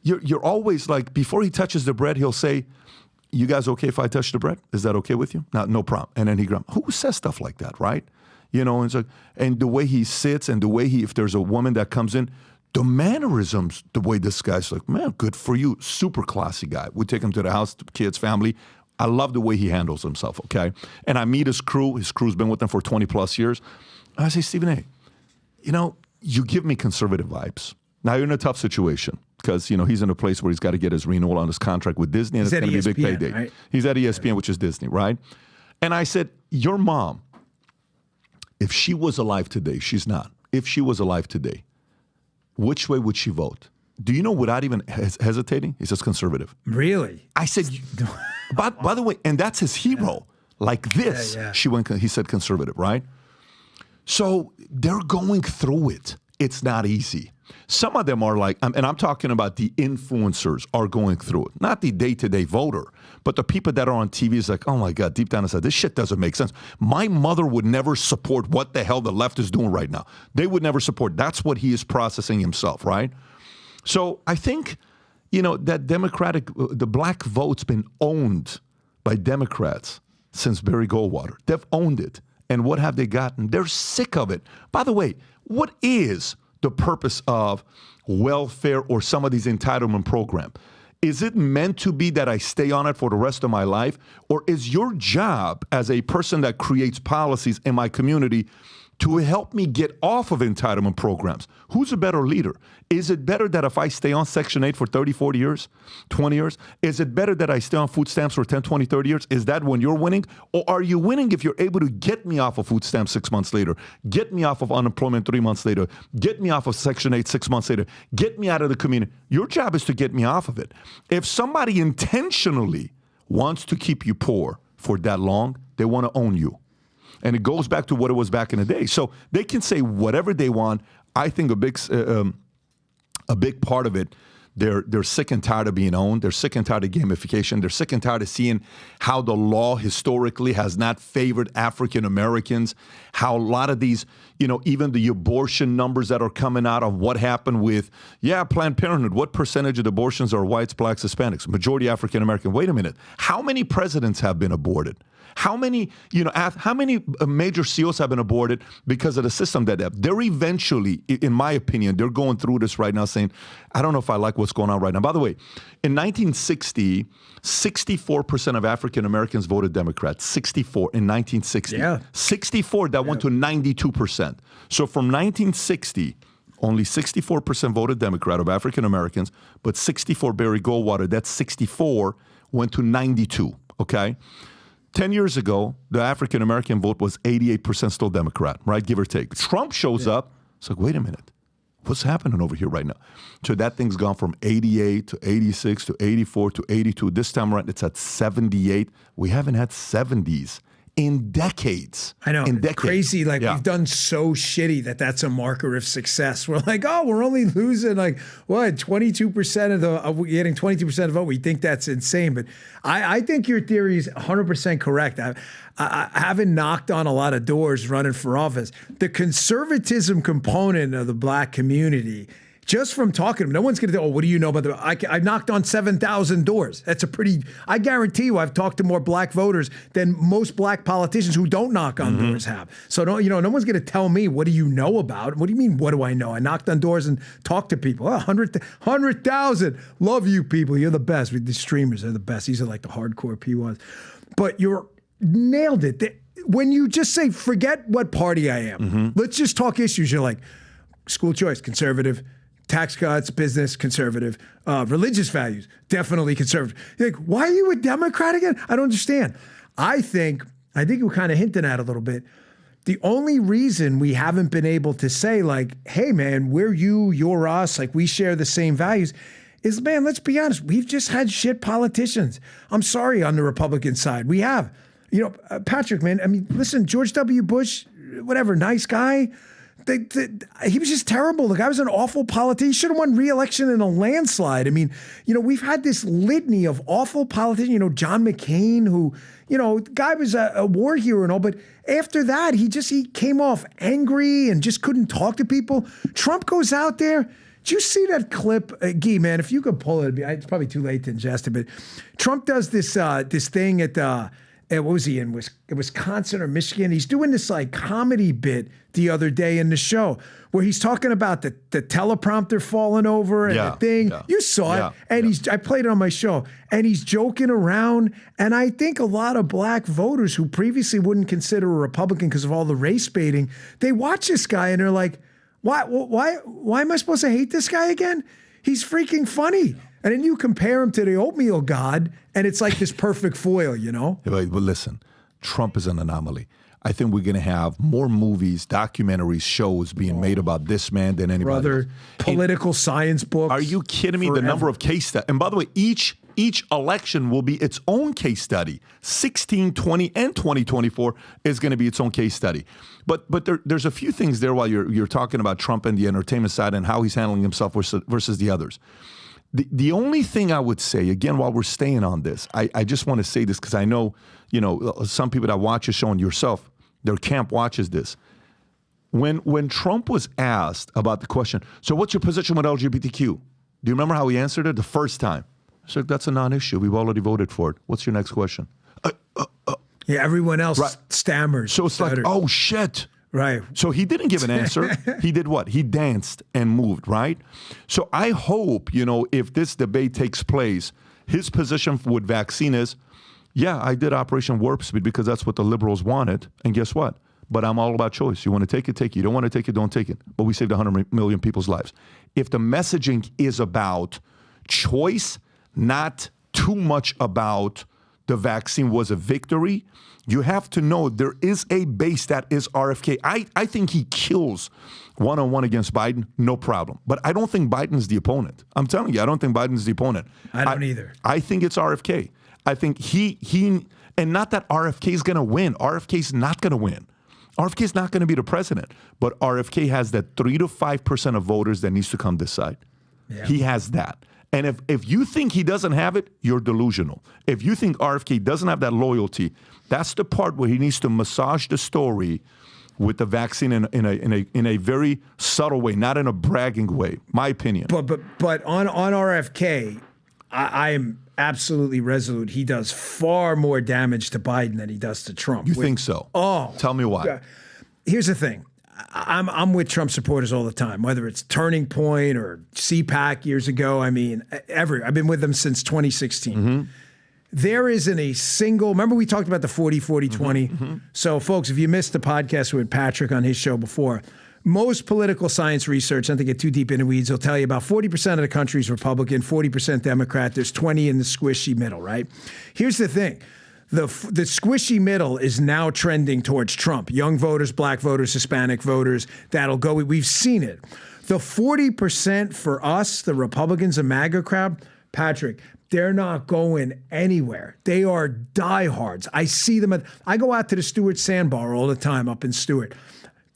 you're always like, before he touches the bread, he'll say, you guys okay if I touch the bread? Is that okay with you? No problem. And then he goes, who says stuff like that, right? And it's like, and the way he sits and the way if there's a woman that comes in, the mannerisms, the way this guy's like, man, good for you. Super classy guy. We take him to the house, the kids, family. I love the way he handles himself, okay? And I meet his crew. His crew's been with him for 20 plus years. I say, Stephen A., you give me conservative vibes. Now you're in a tough situation because, he's in a place where he's got to get his renewal on his contract with Disney, and it's going to be a big payday. Right? He's at ESPN, which is Disney, right? And I said, your mom, if she was alive today, she's not. If she was alive today, which way would she vote? Do you know, without even hesitating? He says conservative. Really? I said, by the way, and that's his hero. Like this, he said conservative, right? So they're going through it. It's not easy. Some of them are like, and I'm talking about the influencers are going through it, not the day-to-day voter, but the people that are on TV is like, oh my God, deep down inside, this shit doesn't make sense. My mother would never support what the hell the left is doing right now. They would never support. That's what he is processing himself, right? So I think, that the black vote's been owned by Democrats since Barry Goldwater. They've owned it. And what have they gotten? They're sick of it. By the way, what is the purpose of welfare or some of these entitlement programs? Is it meant to be that I stay on it for the rest of my life? Or is your job as a person that creates policies in my community to help me get off of entitlement programs? Who's a better leader? Is it better that if I stay on Section 8 for 30, 40 years, 20 years? Is it better that I stay on food stamps for 10, 20, 30 years? Is that when you're winning? Or are you winning if you're able to get me off of food stamps 6 months later, get me off of unemployment 3 months later, get me off of Section 8 6 months later, get me out of the community? Your job is to get me off of it. If somebody intentionally wants to keep you poor for that long, they want to own you. And it goes back to what it was back in the day. So they can say whatever they want. I think a big part of it, they're sick and tired of being owned. They're sick and tired of gamification. They're sick and tired of seeing how the law historically has not favored African Americans, how a lot of these, even the abortion numbers that are coming out of what happened with, Planned Parenthood. What percentage of abortions are whites, blacks, Hispanics? Majority African American. Wait a minute. How many presidents have been aborted? How many major CEOs have been aborted because of the system that they're eventually, in my opinion, they're going through this right now saying, I don't know if I like what's going on right now. By the way, in 1960, 64% of African Americans voted Democrat. 64 in 1960. Yeah. 64, that went to 92%. So from 1960, only 64% voted Democrat of African Americans, but 64 Barry Goldwater, that's 64, went to 92, okay? 10 years ago, the African-American vote was 88% still Democrat, right? Give or take. Trump shows up. It's like, wait a minute. What's happening over here right now? So that thing's gone from 88 to 86 to 84 to 82. This time around, it's at 78. We haven't had 70s in decades. I know. In decades. Crazy. We've done so shitty that's a marker of success. We're like, we're only losing 22% of the, getting 22% of the vote. We think that's insane. But I think your theory is 100% correct. I haven't knocked on a lot of doors running for office. The conservatism component of the black community, just from talking to them, no one's going to say, what do you know about I knocked on 7,000 doors. That's I guarantee you I've talked to more black voters than most black politicians who don't knock on doors have. So, no one's going to tell me, what do you know about? What do you mean, what do I know? I knocked on doors and talked to people. 100,000. Love you people. You're the best. The streamers are the best. These are like the hardcore P1s. But you're nailed it. When you just say, forget what party I am. Let's just talk issues. You're like, school choice, conservative. Tax cuts, business, conservative. Religious values, definitely conservative. You're like, why are you a Democrat again? I don't understand. I think we're kind of hinting at a little bit. The only reason we haven't been able to say hey man, we're you, you're us, we share the same values is, man, let's be honest. We've just had shit politicians. I'm sorry on the Republican side. We have. Patrick, man, I mean, listen, George W. Bush, whatever, nice guy. He was just terrible. The guy was an awful politician. He should have won re-election in a landslide. I mean, we've had this litany of awful politicians. John McCain, who, the guy was a war hero and all, but after that, he came off angry and just couldn't talk to people. Trump goes out there. Did you see that clip, Guy, man? If you could pull it, it's probably too late to ingest it, but Trump does this thing at what was he in? Wisconsin or Michigan? He's doing this comedy bit the other day in the show where he's talking about the teleprompter falling over and the thing. Yeah. You saw it. And I played it on my show. And he's joking around. And I think a lot of black voters who previously wouldn't consider a Republican because of all the race baiting, they watch this guy and they're like, why am I supposed to hate this guy again? He's freaking funny. And then you compare him to the oatmeal god, and it's like this perfect foil, But listen, Trump is an anomaly. I think we're going to have more movies, documentaries, shows being made about this man than anybody else. Political science books. Are you kidding me? Forever. The number of case studies. And by the way, each each election will be its own case study. 16, 20, and 2024 is going to be its own case study. But there's a few things there while you're talking about Trump and the entertainment side and how he's handling himself versus the others. The only thing I would say, again, while we're staying on this, I just want to say this because I know, some people that watch the show and yourself, their camp watches this. When Trump was asked about the question, so what's your position with LGBTQ? Do you remember how he answered it the first time? He said, that's a non-issue. We've already voted for it. What's your next question? Yeah, everyone else stammers. So it's like, oh, shit. Right. So he didn't give an answer. He did what? He danced and moved, right? So I hope, if this debate takes place, his position with vaccine is, yeah, I did Operation Warp Speed because that's what the liberals wanted. And guess what? But I'm all about choice. You want to take it, take it. You don't want to take it, don't take it. But we saved 100 million people's lives. If the messaging is about choice, not too much about the vaccine was a victory, you have to know there is a base that is RFK. I think he kills one-on-one against Biden, no problem. But I don't think Biden's the opponent. I'm telling you, I don't think Biden's the opponent. I don't either. I think it's RFK. I think he and not that RFK is going to win. RFK's not going to win. RFK's not going to be the president, but RFK has that 3 to 5% of voters that needs to come this side. Yeah. He has that. And if you think he doesn't have it, you're delusional. If you think RFK doesn't have that loyalty, that's the part where he needs to massage the story with the vaccine in a very subtle way, not in a bragging way, my opinion. But on RFK, I am absolutely resolute. He does far more damage to Biden than he does to Trump. You think so? Oh. Tell me why. Here's the thing. I'm with Trump supporters all the time, whether it's Turning Point or CPAC years ago. I mean, I've been with them since 2016. Mm-hmm. There isn't a single, remember we talked about the 40-40-20? Mm-hmm. So folks, if you missed the podcast with Patrick on his show before, most political science research, not to get too deep into weeds, will tell you about 40% of the country is Republican, 40% Democrat. There's 20 in the squishy middle, right? Here's the thing. The squishy middle is now trending towards Trump. Young voters, black voters, Hispanic voters, that'll go. We've seen it. The 40% for us, the Republicans and MAGA crowd, Patrick, they're not going anywhere. They are diehards. I see them. I go out to the Stewart Sandbar all the time up in Stewart.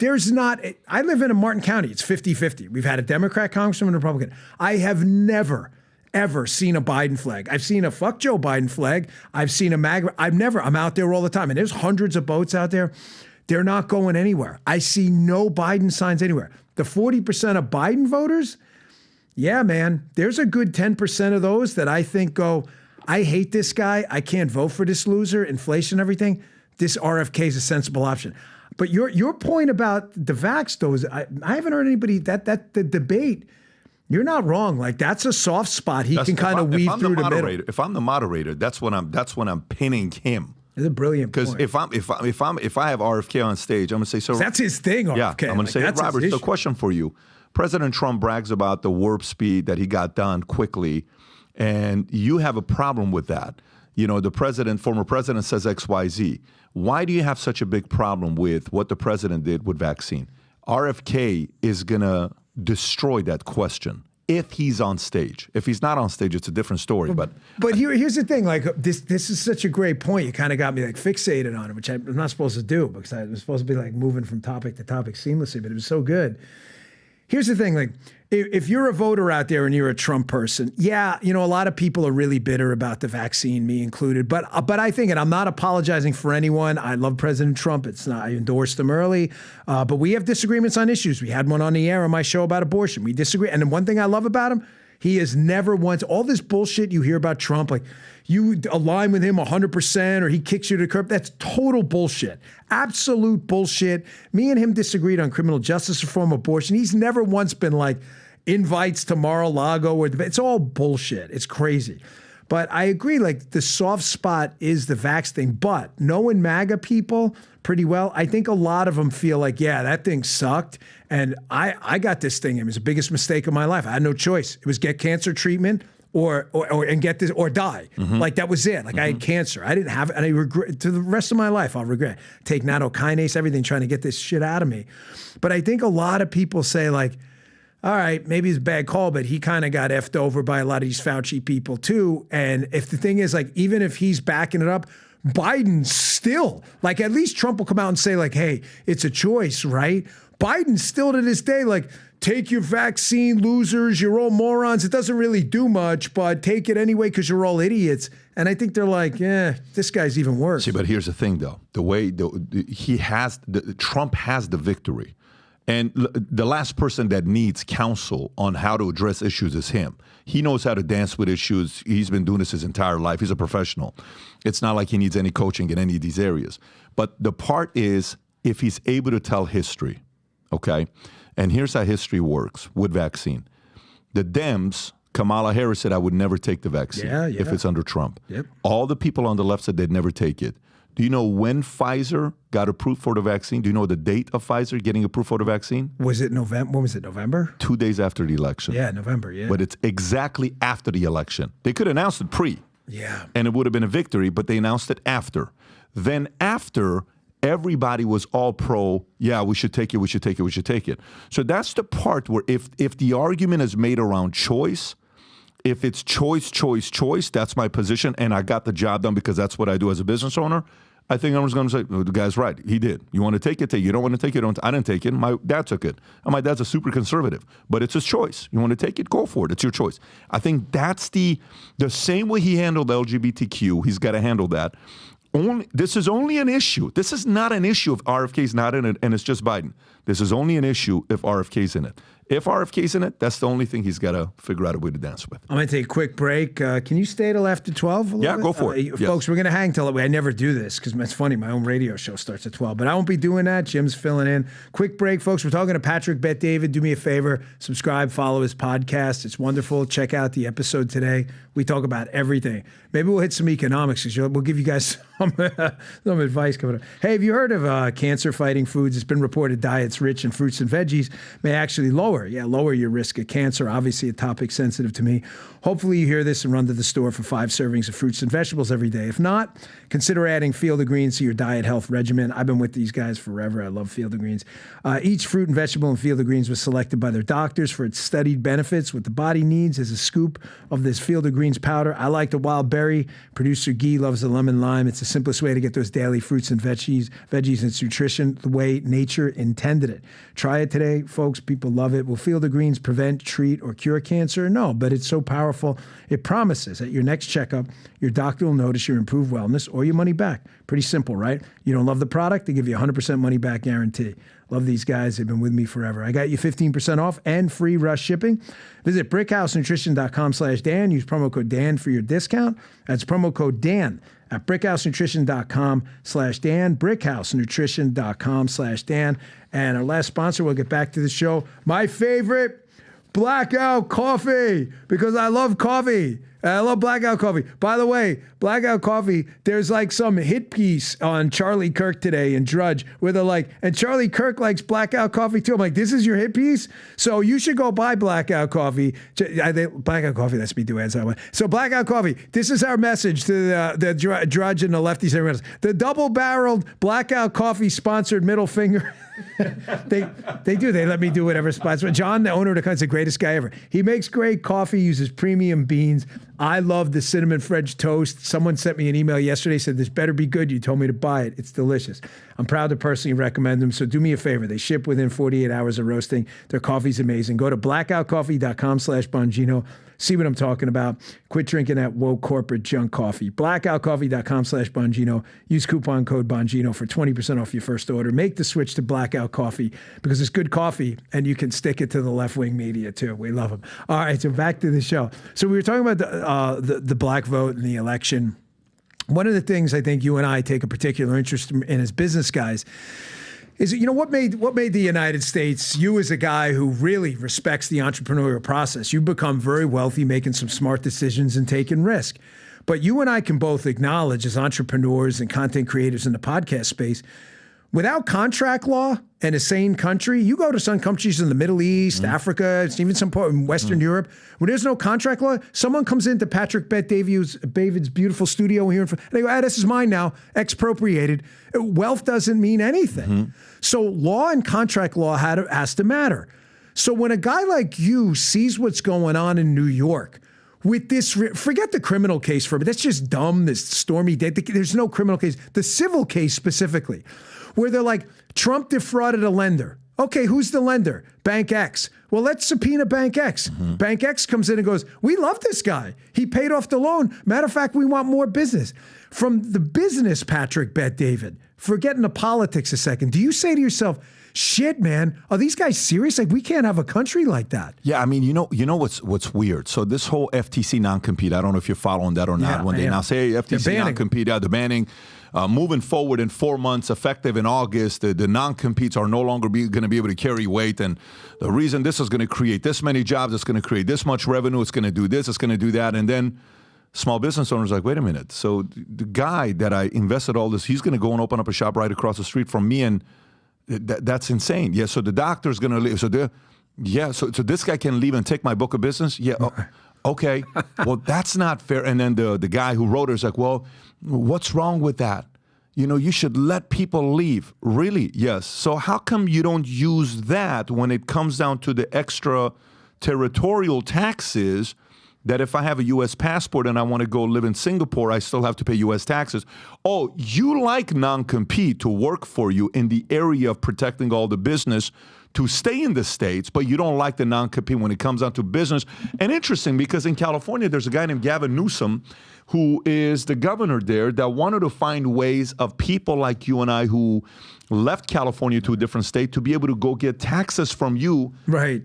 I live in Martin County. It's 50-50. We've had a Democrat congressman and a Republican. I have never, ever seen a Biden flag. I've seen a fuck Joe Biden flag. I've seen a MAGA. I'm out there all the time. And there's hundreds of boats out there. They're not going anywhere. I see no Biden signs anywhere. The 40% of Biden voters, yeah, man, there's a good 10% of those that I think go, I hate this guy. I can't vote for this loser, inflation, everything. This RFK is a sensible option. But your point about the vax, though, is I haven't heard anybody that the debate. You're not wrong. Like that's a soft spot. He can kind of weave through the middle. If I'm the moderator, that's when I'm pinning him. It's a brilliant point. Because if I have RFK on stage, I'm gonna say so. That's his thing. RFK. Yeah, I'm gonna say, Robert. The question for you: President Trump brags about the warp speed that he got done quickly, and you have a problem with that. The former president says X, Y, Z. Why do you have such a big problem with what the president did with vaccine? RFK is going to destroy that question if he's on stage. If he's not on stage, it's a different story. But here's the thing. Like this is such a great point. You kind of got me like fixated on it, which I'm not supposed to do because I was supposed to be like moving from topic to topic seamlessly, but it was so good. Here's the thing. Like if you're a voter out there and you're a Trump person, yeah, a lot of people are really bitter about the vaccine, me included. But I think, and I'm not apologizing for anyone. I love President Trump. I endorsed him early. But we have disagreements on issues. We had one on the air on my show about abortion. We disagree. And then one thing I love about him, he has never once, all this bullshit you hear about Trump, like you align with him 100% or he kicks you to the curb. That's total bullshit. Absolute bullshit. Me and him disagreed on criminal justice reform, abortion. He's never once been like invites to Mar-a-Lago or it's all bullshit. It's crazy. But I agree, like the soft spot is the vax thing. But knowing MAGA people pretty well, I think a lot of them feel like, yeah, that thing sucked. And I got this thing. It was the biggest mistake of my life. I had no choice. It was get cancer treatment or get this or die. Mm-hmm. Like that was it. Like I had cancer. I didn't have it. And I regret to the rest of my life. I'll regret. Take nattokinase, everything, trying to get this shit out of me. But I think a lot of people say like, all right, maybe it's a bad call, but he kind of got effed over by a lot of these Fauci people too. And if the thing is, like, even if he's backing it up, Biden still, like, at least Trump will come out and say, like, hey, it's a choice, right? Biden still to this day, like, take your vaccine, losers, you're all morons. It doesn't really do much, but take it anyway because you're all idiots. And I think they're like, yeah, this guy's even worse. See, but here's the thing, though. The way Trump has the victory. And the last person that needs counsel on how to address issues is him. He knows how to dance with issues. He's been doing this his entire life. He's a professional. It's not like he needs any coaching in any of these areas. But the part is, if he's able to tell history, okay? And here's how history works with vaccine. The Dems, Kamala Harris said, I would never take the vaccine if it's under Trump. Yep. All the people on the left said they'd never take it. Do you know when Pfizer got approved for the vaccine? Do you know the date of Pfizer getting approved for the vaccine? Was it November? When was it, November? 2 days after the election. Yeah, November, yeah. But it's exactly after the election. They could have announced it pre. Yeah. And it would have been a victory, but they announced it after. Then after, everybody was all pro, yeah, we should take it, we should take it, we should take it. So that's the part where if the argument is made around choice, if it's choice, that's my position, and I got the job done because that's what I do as a business owner, I think I was going to say, oh, the guy's right. He did. You want to take it, take it. You don't want to take it, don't. I didn't take it. My dad took it. And my dad's a super conservative. But it's his choice. You want to take it, go for it. It's your choice. I think that's the same way he handled LGBTQ, he's got to handle that. This is only an issue. This is not an issue if RFK's not in it and it's just Biden. This is only an issue if RFK's in it. If RFK's in it, that's the only thing he's got to figure out a way to dance with. I'm going to take a quick break. Can you stay till after 12? Yeah, go for it. Folks, yes. We're going to hang till I never do this because it's funny. My own radio show starts at 12, but I won't be doing that. Jim's filling in. Quick break, folks. We're talking to Patrick Bet-David. Do me a favor. Subscribe, follow his podcast. It's wonderful. Check out the episode today. We talk about everything. Maybe we'll hit some economics because we'll give you guys some advice coming up. Hey, have you heard of cancer-fighting foods? It's been reported diets rich in fruits and veggies may actually lower your risk of cancer. Obviously, a topic sensitive to me. Hopefully, you hear this and run to the store for 5 servings of fruits and vegetables every day. If not, consider adding Field of Greens to your diet health regimen. I've been with these guys forever. I love Field of Greens. Each fruit and vegetable in Field of Greens was selected by their doctors for its studied benefits. What the body needs is a scoop of this Field of Greens powder. I like the wild berry. Producer Guy loves the lemon lime. It's the simplest way to get those daily fruits and veggies and its nutrition the way nature intended it. Try it today, folks. People love it. Will Field of Greens prevent, treat, or cure cancer? No, but it's so powerful. It promises at your next checkup, your doctor will notice your improved wellness or your money back. Pretty simple, right? You don't love the product, they give you 100% money back guarantee. Love these guys. They've been with me forever. I got you 15% off and free rush shipping. Visit brickhousenutrition.com/Dan. Use promo code Dan for your discount. That's promo code Dan at brickhousenutrition.com/Dan, brickhousenutrition.com/Dan. And our last sponsor, we'll get back to the show. My favorite, Blackout Coffee, because I love coffee. I love Blackout Coffee. By the way, Blackout Coffee, there's like some hit piece on Charlie Kirk today in Drudge where they're like, and Charlie Kirk likes Blackout Coffee too. I'm like, this is your hit piece? So you should go buy Blackout Coffee. Blackout Coffee, that's me do ads that way. So Blackout Coffee, this is our message to the Drudge and the lefties. Everyone else. The double-barreled Blackout Coffee sponsored middle finger. They do. They let me do whatever sponsor. John, the owner of the company, is the greatest guy ever. He makes great coffee, uses premium beans. I love the cinnamon French toast. Someone sent me an email yesterday, said, this better be good. You told me to buy it. It's delicious. I'm proud to personally recommend them. So do me a favor. They ship within 48 hours of roasting. Their coffee's amazing. Go to blackoutcoffee.com/Bongino. See what I'm talking about. Quit drinking that woke corporate junk coffee. Blackoutcoffee.com/Bongino. Use coupon code Bongino for 20% off your first order. Make the switch to Blackout Coffee because it's good coffee and you can stick it to the left-wing media too. We love them. All right, so back to the show. So we were talking about the black vote and the election. One of the things I think you and I take a particular interest in as business guys is, you know, what made the United States, you as a guy who really respects the entrepreneurial process, you become very wealthy, making some smart decisions and taking risk. But you and I can both acknowledge as entrepreneurs and content creators in the podcast space, without contract law and a sane country, you go to some countries in the Middle East, Africa, even some part in Western Europe, where there's no contract law, someone comes into Patrick Bet-David's beautiful studio here, and they go, this is mine now, expropriated. Wealth doesn't mean anything. So law and contract law has to matter. So when a guy like you sees what's going on in New York with this, forget the criminal case for me. That's just dumb. This Stormy Day. There's no criminal case. The civil case specifically, where they're like, Trump defrauded a lender. Okay, who's the lender? Bank X. Well, let's subpoena Bank X. Bank X comes in and goes, we love this guy. He paid off the loan. Matter of fact, we want more business. From the business, Patrick Bet-David, forgetting the politics a second, do you say to yourself, shit, man, are these guys serious? Like, we can't have a country like that. Yeah, I mean, you know what's weird? So this whole FTC non-compete, I don't know if you're following that or not. When they now say, hey, FTC non-compete, they're banning. Moving forward in 4 months, effective in August, the non-competes are no longer going to be able to carry weight. And the reason this is going to create this many jobs, it's going to create this much revenue, it's going to do this, it's going to do that. And then small business owners are like, wait a minute. So the guy that I invested all this, he's going to go and open up a shop right across the street from me, and that's insane. Yeah, so the doctor's going to leave. So this guy can leave and take my book of business? Yeah, okay. Well, that's not fair. And then the guy who wrote it is like, well, what's wrong with that? You know, you should let people leave. Really? Yes. So how come you don't use that when it comes down to the extra territorial taxes that if I have a U.S. passport and I want to go live in Singapore, I still have to pay U.S. taxes? Oh, you like non-compete to work for you in the area of protecting all the business to stay in the States, but you don't like the non-compete when it comes down to business. And interesting, because in California, there's a guy named Gavin Newsom who is the governor there that wanted to find ways of people like you and I who left California to a different state to be able to go get taxes from you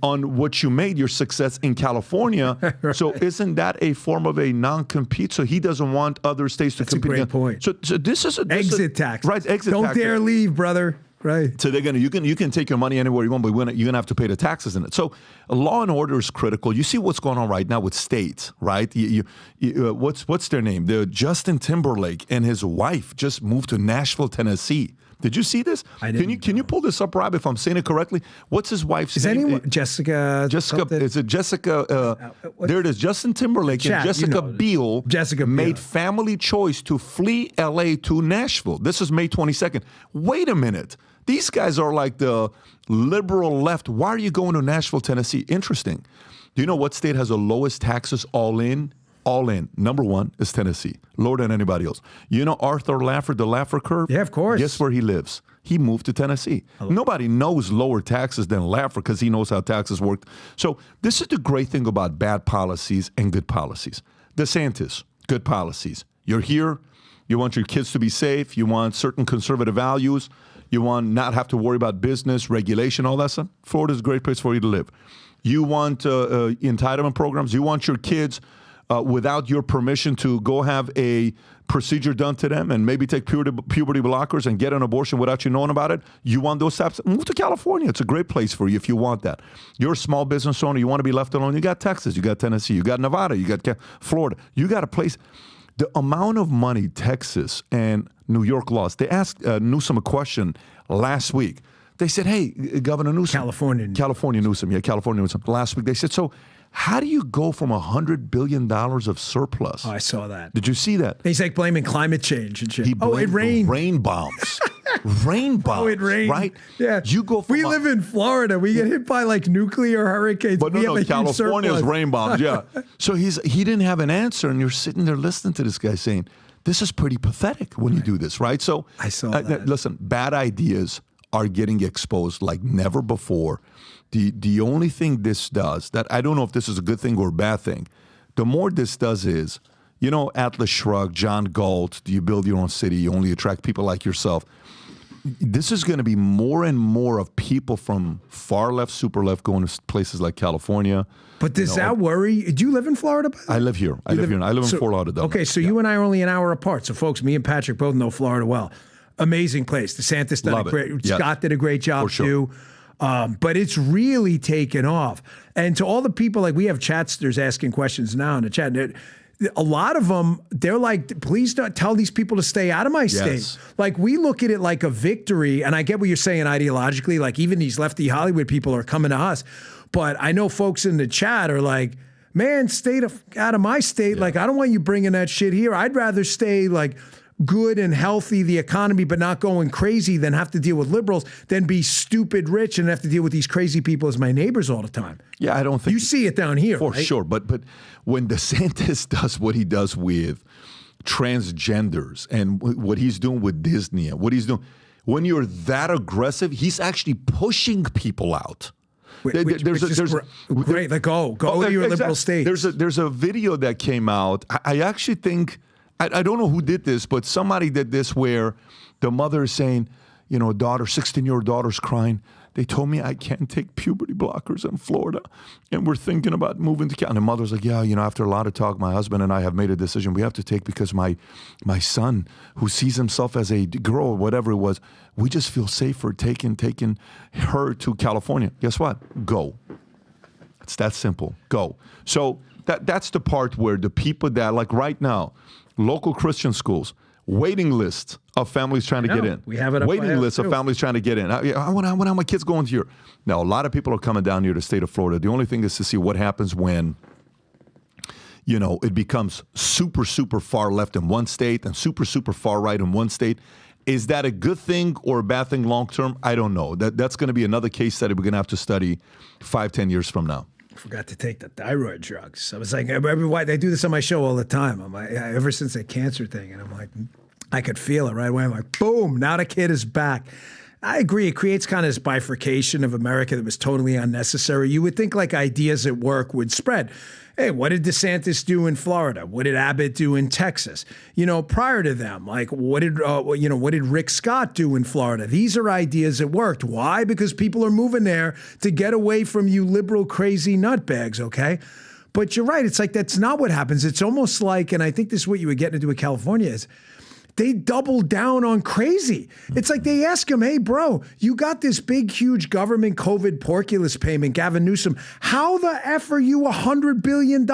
on what you made, your success in California. So isn't that a form of a non-compete? So he doesn't want other states to compete. That's a great point. So this is exit tax. Right, exit tax. Don't dare leave, brother. Right. So you can take your money anywhere you want, but you're gonna have to pay the taxes in it. So law and order is critical. You see what's going on right now with states, right? What's their name? Justin Timberlake and his wife just moved to Nashville, Tennessee. Did you see this? I didn't. Can you pull this up, Rob? If I'm saying it correctly, what's his wife's name? Is anyone Jessica? Is it Jessica? There it is. Justin Timberlake and Jessica Biel. Made family choice to flee L.A. to Nashville. This is May 22nd. Wait a minute. These guys are like the liberal left. Why are you going to Nashville, Tennessee? Interesting. Do you know what state has the lowest taxes all in? All in. Number one is Tennessee. Lower than anybody else. You know Arthur Laffer, the Laffer curve? Yeah, of course. Guess where he lives? He moved to Tennessee. Nobody knows lower taxes than Laffer because he knows how taxes work. So this is the great thing about bad policies and good policies. DeSantis, good policies. You're here. You want your kids to be safe. You want certain conservative values. You want not have to worry about business, regulation, all that stuff. Florida's a great place for you to live. You want entitlement programs. You want your kids without your permission to go have a procedure done to them and maybe take puberty blockers and get an abortion without you knowing about it. You want those types? Move to California. It's a great place for you if you want that. You're a small business owner. You want to be left alone. You got Texas. You got Tennessee. You got Nevada. You got Florida. You got a place. The amount of money Texas and New York lost. They asked Newsom a question last week. They said, hey, Governor Newsom. California Newsom. Yeah, California Newsom. Last week they said, so how do you go from $100 billion of surplus? Oh, I saw that. Did you see that? He's like blaming climate change and shit. He it rained. Rain bombs. Rain bombs. Oh, it rained. Right? Yeah. You go from we live in Florida. We get hit by like nuclear hurricanes. But no, California's rain bombs, yeah. So he didn't have an answer, and you're sitting there listening to this guy saying, this is pretty pathetic when you do this, right? So I saw that. Listen, bad ideas are getting exposed like never before. The only thing this does, that I don't know if this is a good thing or a bad thing, the more this does is, you know, Atlas Shrugged, John Galt, do you build your own city? You only attract people like yourself. This is going to be more and more of people from far left, super left going to places like California. But does that worry? Do you live in Florida? I live here. I live in Fort Lauderdale. Okay, so you and I are only an hour apart. So, folks, me and Patrick both know Florida well. Amazing place. DeSantis done Scott did a great job too. But it's really taken off. And to all the people, like we have chatsters asking questions now in the chat. A lot of them, they're like, please don't tell these people to stay out of my state. Like, we look at it like a victory. And I get what you're saying ideologically. Like, even these lefty Hollywood people are coming to us. But I know folks in the chat are like, man, stay out of my state. Yeah. Like, I don't want you bringing that shit here. I'd rather stay like good and healthy, the economy, but not going crazy, than have to deal with liberals, than be stupid rich and have to deal with these crazy people as my neighbors all the time. Yeah, I don't think you see it down here. For right? sure. But when DeSantis does what he does with transgenders and what he's doing with Disney and what he's doing, when you're that aggressive, he's actually pushing people out. There's great. Like, go to your liberal state. There's a video that came out. I actually think, I don't know who did this, but somebody did this where the mother is saying, you know, 16-year-old daughter's crying. They told me I can't take puberty blockers in Florida, and we're thinking about moving to Canada. And the mother's like, yeah, you know, after a lot of talk, my husband and I have made a decision we have to take because my son, who sees himself as a girl or whatever it was, we just feel safer taking her to California. Guess what? Go. It's that simple. Go. So that's the part where the people that, like right now, local Christian schools, waiting list of families trying to get in. We have it up waiting list of families trying to get in. I want to have my kids going here. Now, a lot of people are coming down here to the state of Florida. The only thing is to see what happens when, you know, it becomes super, super far left in one state and super, super far right in one state. Is that a good thing or a bad thing long term? I don't know. That's going to be another case study we're going to have to study 5-10 years from now. Forgot to take the thyroid drugs. I was like, why they do this on my show all the time. I'm like, ever since that cancer thing, and I'm like, I could feel it right away. I'm like, boom, now the kid is back. I agree. It creates kind of this bifurcation of America that was totally unnecessary. You would think like ideas at work would spread. Hey, what did DeSantis do in Florida? What did Abbott do in Texas? You know, prior to them, like what did Rick Scott do in Florida? These are ideas that worked. Why? Because people are moving there to get away from you liberal, crazy nutbags, okay? But you're right. It's like that's not what happens. It's almost like, and I think this is what you were getting into with California is, they double down on crazy. It's like they ask him, hey, bro, you got this big, huge government COVID porculus payment, Gavin Newsom. How the F are you $100 billion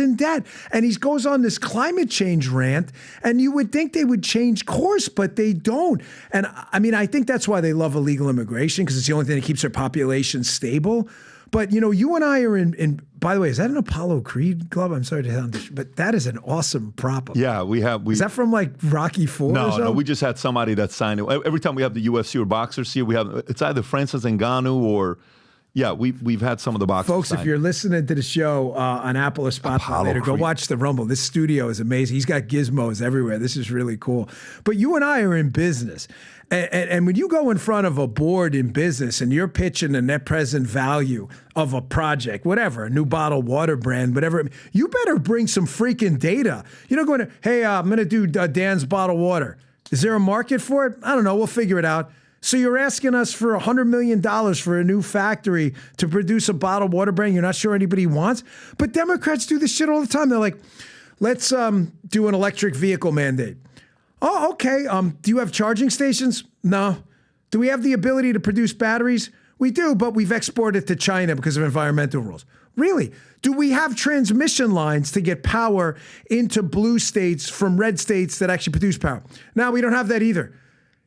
in debt? And he goes on this climate change rant, and you would think they would change course, but they don't. And I mean, I think that's why they love illegal immigration, because it's the only thing that keeps their population stable. But, you know, you and I are in by the way, is that an Apollo Creed glove? I'm sorry to sound this, but that is an awesome prop. Yeah, is that from like Rocky IV or something? No, we just had somebody that signed it. Every time we have the UFC or boxers here, it's either Francis Ngannou or, yeah, we've had some of the boxers. Folks, if you're listening to the show on Apple or Spotify later, go watch the Rumble. This studio is amazing. He's got gizmos everywhere. This is really cool. But you and I are in business. And when you go in front of a board in business and you're pitching the net present value of a project, whatever, a new bottled water brand, whatever, you better bring some freaking data. You're not going to, hey, I'm going to do Dan's bottled water. Is there a market for it? I don't know. We'll figure it out. So you're asking us for $100 million for a new factory to produce a bottled water brand you're not sure anybody wants? But Democrats do this shit all the time. They're like, let's do an electric vehicle mandate. Oh, okay. Do you have charging stations? No. Do we have the ability to produce batteries? We do, but we've exported to China because of environmental rules. Really? Do we have transmission lines to get power into blue states from red states that actually produce power? No, we don't have that either.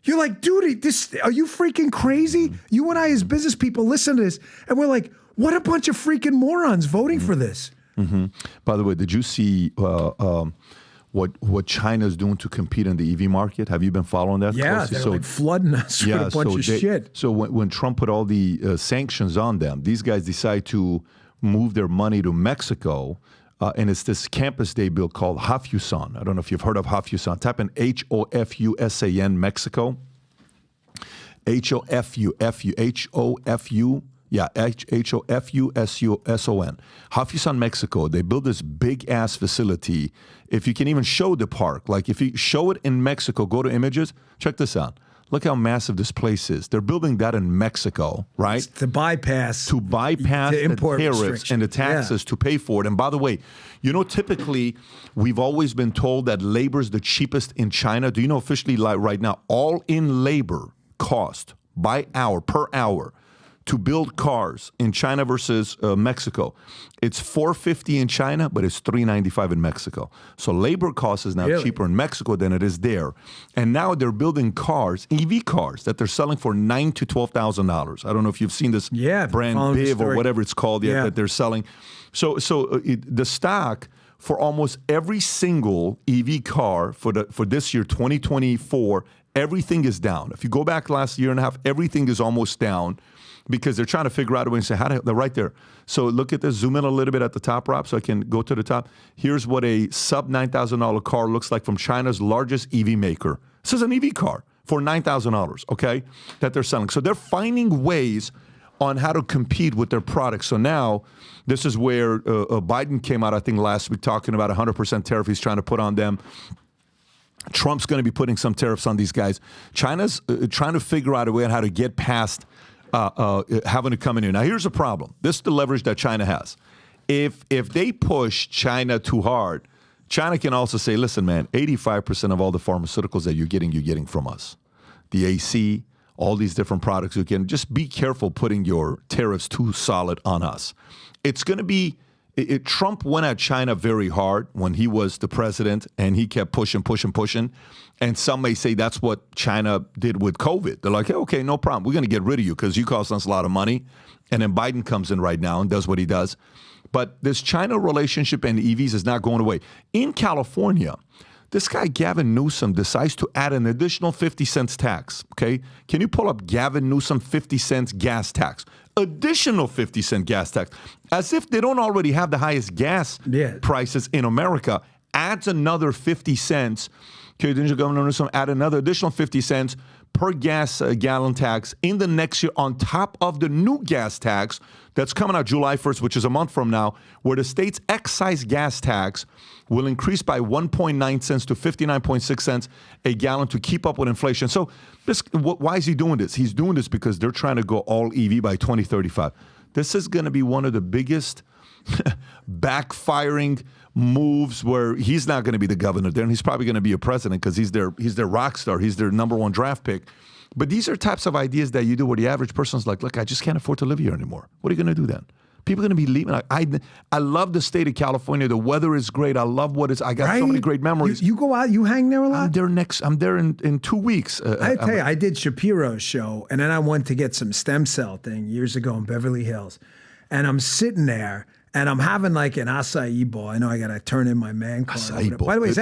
You're like, dude, are you freaking crazy? You and I as business people listen to this, and we're like, what a bunch of freaking morons voting for this. Mm-hmm. By the way, did you see what China's doing to compete in the EV market? Have you been following that? Yeah, closely? they're like flooding us with a bunch of shit. So when Trump put all the sanctions on them, these guys decide to move their money to Mexico, and it's this campus they built called Hofusan. I don't know if you've heard of Hofusan. Type in Hofusan, Mexico. Hofusan. Yeah, Hofuson. Hofusan, Mexico. They built this big-ass facility. If you can even show the park, like if you show it in Mexico, go to images, check this out. Look how massive this place is. They're building that in Mexico, right? It's to bypass the tariffs and the taxes to pay for it. And by the way, you know, typically we've always been told that labor is the cheapest in China. Do you know officially, like right now, all in labor cost by hour, per hour, to build cars in China versus Mexico, it's $450 in China, but it's $395 in Mexico. So labor cost is now cheaper in Mexico than it is there. And now they're building cars, EV cars, that they're selling for $9,000 to $12,000. I don't know if you've seen this brand BIV or whatever it's called yet that they're selling. So the stock for almost every single EV car for this year, 2024, everything is down. If you go back last year and a half, everything is almost down because they're trying to figure out a way and say, they're right there. So look at this, zoom in a little bit at the top, Rob, so I can go to the top. Here's what a sub $9,000 car looks like from China's largest EV maker. This is an EV car for $9,000, okay, that they're selling. So they're finding ways on how to compete with their products. So now this is where Biden came out, I think, last week talking about 100% tariff he's trying to put on them. Trump's going to be putting some tariffs on these guys. China's trying to figure out a way on how to get past having to come in here. Now, here's the problem. This is the leverage that China has. If they push China too hard, China can also say, listen, man, 85% of all the pharmaceuticals that you're getting from us. The AC, all these different products you can. Just be careful putting your tariffs too solid on us. It's going to be, Trump went at China very hard when he was the president, and he kept pushing. And some may say that's what China did with COVID. They're like, hey, okay, no problem. We're going to get rid of you because you cost us a lot of money. And then Biden comes in right now and does what he does. But this China relationship and EVs is not going away. In California, this guy Gavin Newsom decides to add an additional 50 cents tax, okay? Can you pull up Gavin Newsom 50 cents gas tax? Additional 50 cent gas tax. As if they don't already have the highest gas prices in America. Adds another 50 cents. Okay, didn't Governor Newsom add another additional 50 cents per gas gallon tax in the next year on top of the new gas tax that's coming out July 1st, which is a month from now, where the state's excise gas tax will increase by 1.9 cents to 59.6 cents a gallon to keep up with inflation. So why is he doing this? He's doing this because they're trying to go all EV by 2035. This is going to be one of the biggest backfiring moves where he's not going to be the governor there, and he's probably going to be a president because he's their rock star. He's their number one draft pick. But these are types of ideas that you do where the average person's like, look, I just can't afford to live here anymore. What are you going to do then? People are going to be leaving. I love the state of California. The weather is great. I love what it's. I got so many great memories. You go out. You hang there a lot. I'm there in 2 weeks. I tell you, I did Shapiro's show, and then I went to get some stem cell thing years ago in Beverly Hills, and I'm sitting there. And I'm having like an acai bowl. I know I got to turn in my man card. By the way, is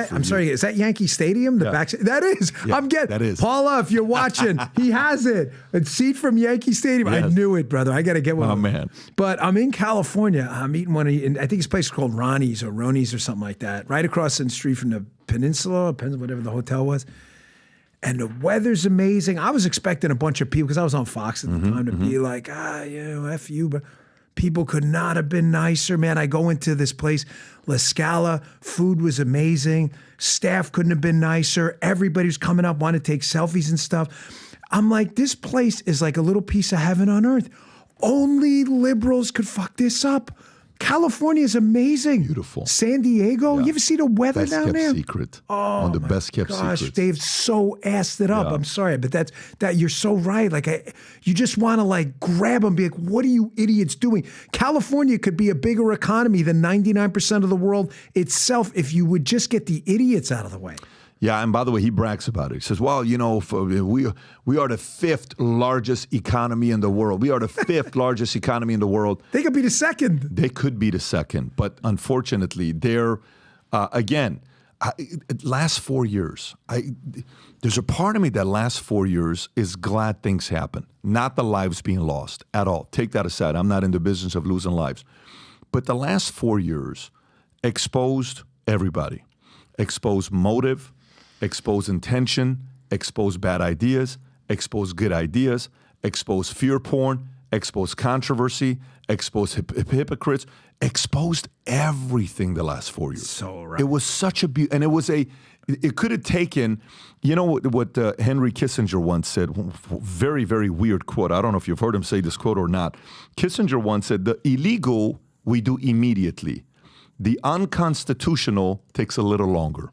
that Yankee Stadium? The back? That is. Yeah, I'm getting. That is. Paula, if you're watching, he has it. A seat from Yankee Stadium. Yes. I knew it, brother. I got to get one. Oh, man. But I'm in California. I'm eating one of, I think it's a place called Ronnie's or Ronnie's or something like that, right across the street from the Peninsula, whatever the hotel was. And the weather's amazing. I was expecting a bunch of people, because I was on Fox at the time, to be like, F you, but people could not have been nicer, man. I go into this place, La Scala, food was amazing. Staff couldn't have been nicer. Everybody was coming up, wanted to take selfies and stuff. I'm like, this place is like a little piece of heaven on earth. Only liberals could fuck this up. California is amazing. Beautiful. San Diego, you ever see the weather best down kept there? Secret. Oh, one of the best kept secrets. They've so assed it up. I'm sorry, but that you're so right. Like you just want to like grab them, and be like, "What are you idiots doing?" California could be a bigger economy than 99% of the world itself if you would just get the idiots out of the way. Yeah, and by the way, he brags about it. He says, well, we are the fifth largest economy in the world. We are the fifth largest economy in the world. They could be the second. They could be the second. But unfortunately, they're, last 4 years, there's a part of me that last 4 years is glad things happen. Not the lives being lost at all. Take that aside. I'm not in the business of losing lives. But the last 4 years exposed everybody. Exposed motive. Expose intention, expose bad ideas, expose good ideas, expose fear porn, expose controversy, expose hypocrites, exposed everything the last 4 years. So right. It was such a and it could have taken, what Henry Kissinger once said, very, very weird quote. I don't know if you've heard him say this quote or not. Kissinger once said, the illegal we do immediately. The unconstitutional takes a little longer.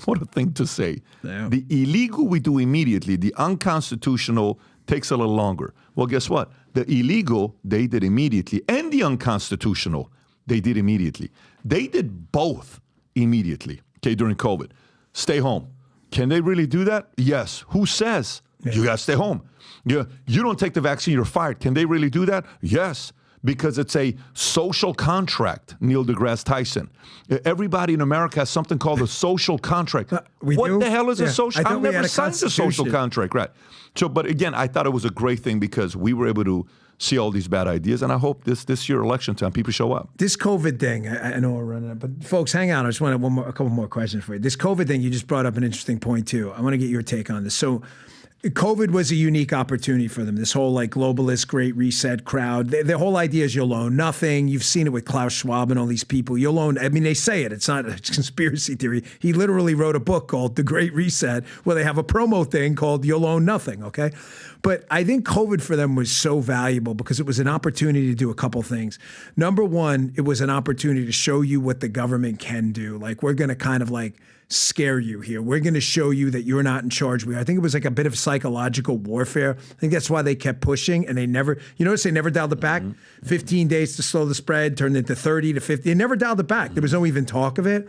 What a thing to say. Yeah. The illegal we do immediately. The unconstitutional takes a little longer. Well, guess what? The illegal, they did immediately. And the unconstitutional, they did immediately. They did both immediately, during COVID. Stay home. Can they really do that? Yes. Who says? Yeah. You got to stay home. You don't take the vaccine, you're fired. Can they really do that? Yes. because it's a social contract, Neil deGrasse Tyson. Everybody in America has something called a social contract. What the hell is a social? I've never signed a social contract, right? So, but again, I thought it was a great thing because we were able to see all these bad ideas, and I hope this year election time people show up. This COVID thing, I know we're running out, but folks, hang on. I just want a couple more questions for you. This COVID thing, you just brought up an interesting point too. I want to get your take on this. So, COVID was a unique opportunity for them. This whole like globalist great reset crowd. The whole idea is you'll own nothing. You've seen it with Klaus Schwab and all these people. You'll own, I mean, they say it. It's not a conspiracy theory. He literally wrote a book called The Great Reset where they have a promo thing called You'll Own Nothing, okay? But I think COVID for them was so valuable because it was an opportunity to do a couple things. Number one, it was an opportunity to show you what the government can do. Like, we're going to kind of like scare you here. We're going to show you that you're not in charge. I think it was like a bit of psychological warfare. I think that's why they kept pushing, and they never, you notice they never dialed it back. 15 days to slow the spread turned into 30 to 50. They never dialed it back. There was no even talk of it.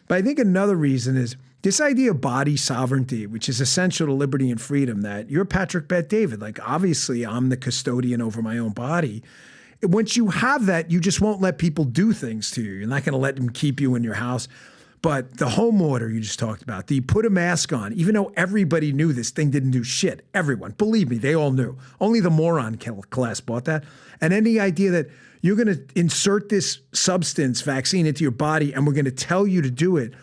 But I think another reason is this idea of body sovereignty, which is essential to liberty and freedom, that you're Patrick Bet David. Like, obviously, I'm the custodian over my own body. Once you have that, you just won't let people do things to you. You're not going to let them keep you in your house. But the home order you just talked about, you put a mask on, even though everybody knew this thing didn't do shit. Everyone, believe me, they all knew. Only the moron class bought that. And then the idea that you're going to insert this substance vaccine into your body and we're going to tell you to do it.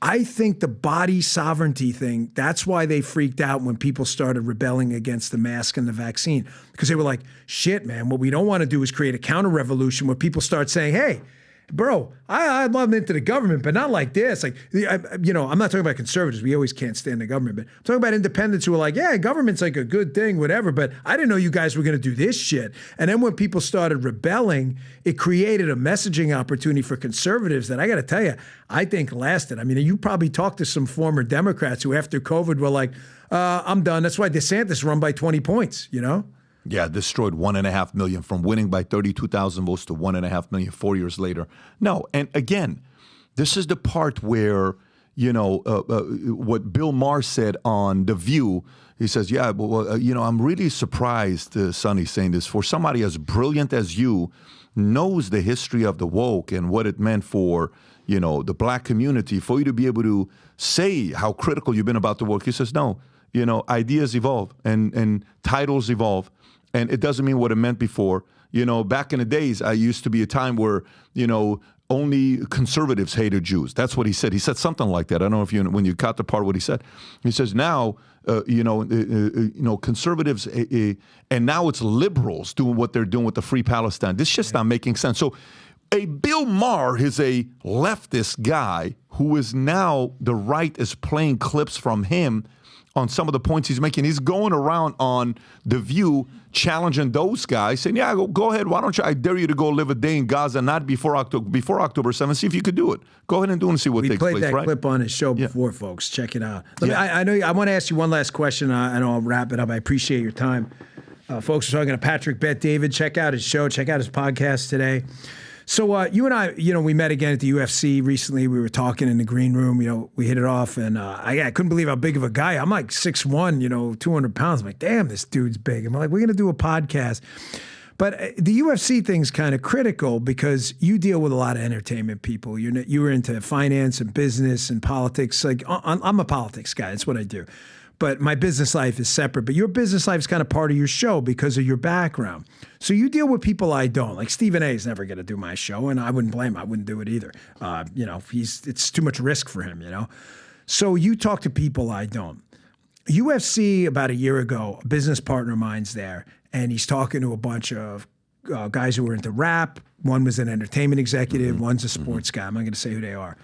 I think the body sovereignty thing, that's why they freaked out when people started rebelling against the mask and the vaccine. Because they were like, shit, man, what we don't want to do is create a counter-revolution where people start saying, hey, bro, I love into the government, but not like this. Like, I'm not talking about conservatives. We always can't stand the government. But I'm talking about independents who are like, yeah, government's like a good thing, whatever. But I didn't know you guys were going to do this shit. And then when people started rebelling, it created a messaging opportunity for conservatives that I got to tell you, I think lasted. I mean, you probably talked to some former Democrats who after COVID were like, I'm done. That's why DeSantis run by 20 points, you know? Yeah, destroyed 1.5 million from winning by 32,000 votes to 1.5 million 4 years later. No, and again, this is the part where, what Bill Maher said on The View. He says, yeah, well, I'm really surprised, Sonny's saying this, for somebody as brilliant as you knows the history of the woke and what it meant for, the black community, for you to be able to say how critical you've been about the woke. He says, no, ideas evolve and titles evolve. And it doesn't mean what it meant before. Back in the days, I used to be a time where, only conservatives hated Jews. That's what he said. He said something like that. I don't know if when you caught the part of what he said. He says now, conservatives, and now it's liberals doing what they're doing with the Free Palestine. This is just not making sense. So a Bill Maher is a leftist guy who is now the right is playing clips from him on some of the points he's making. He's going around on The View challenging those guys, saying, yeah, go ahead. Why don't you? I dare you to go live a day in Gaza, not before October 7th. See if you could do it. Go ahead and do it and see what takes place. We played that clip on his show before, folks. Check it out. I know. I want to ask you one last question, and I'll wrap it up. I appreciate your time. Folks, we're talking to Patrick Bet David. Check out his show. Check out his podcast today. So you and I, we met again at the UFC recently. We were talking in the green room. We hit it off, and I couldn't believe how big of a guy. I'm like 6'1", 200 pounds. I'm like, damn, this dude's big. I'm like, we're going to do a podcast. But the UFC thing's kind of critical because you deal with a lot of entertainment people. You were into finance and business and politics. Like, I'm a politics guy. That's what I do. But my business life is separate. But your business life is kind of part of your show because of your background. So you deal with people I don't. Like Stephen A. is never going to do my show, and I wouldn't blame him. I wouldn't do it either. It's too much risk for him, So you talk to people I don't. UFC, about a year ago, a business partner of mine's there, and he's talking to a bunch of guys who were into rap. One was an entertainment executive. One's a sports guy. I'm not going to say who they are.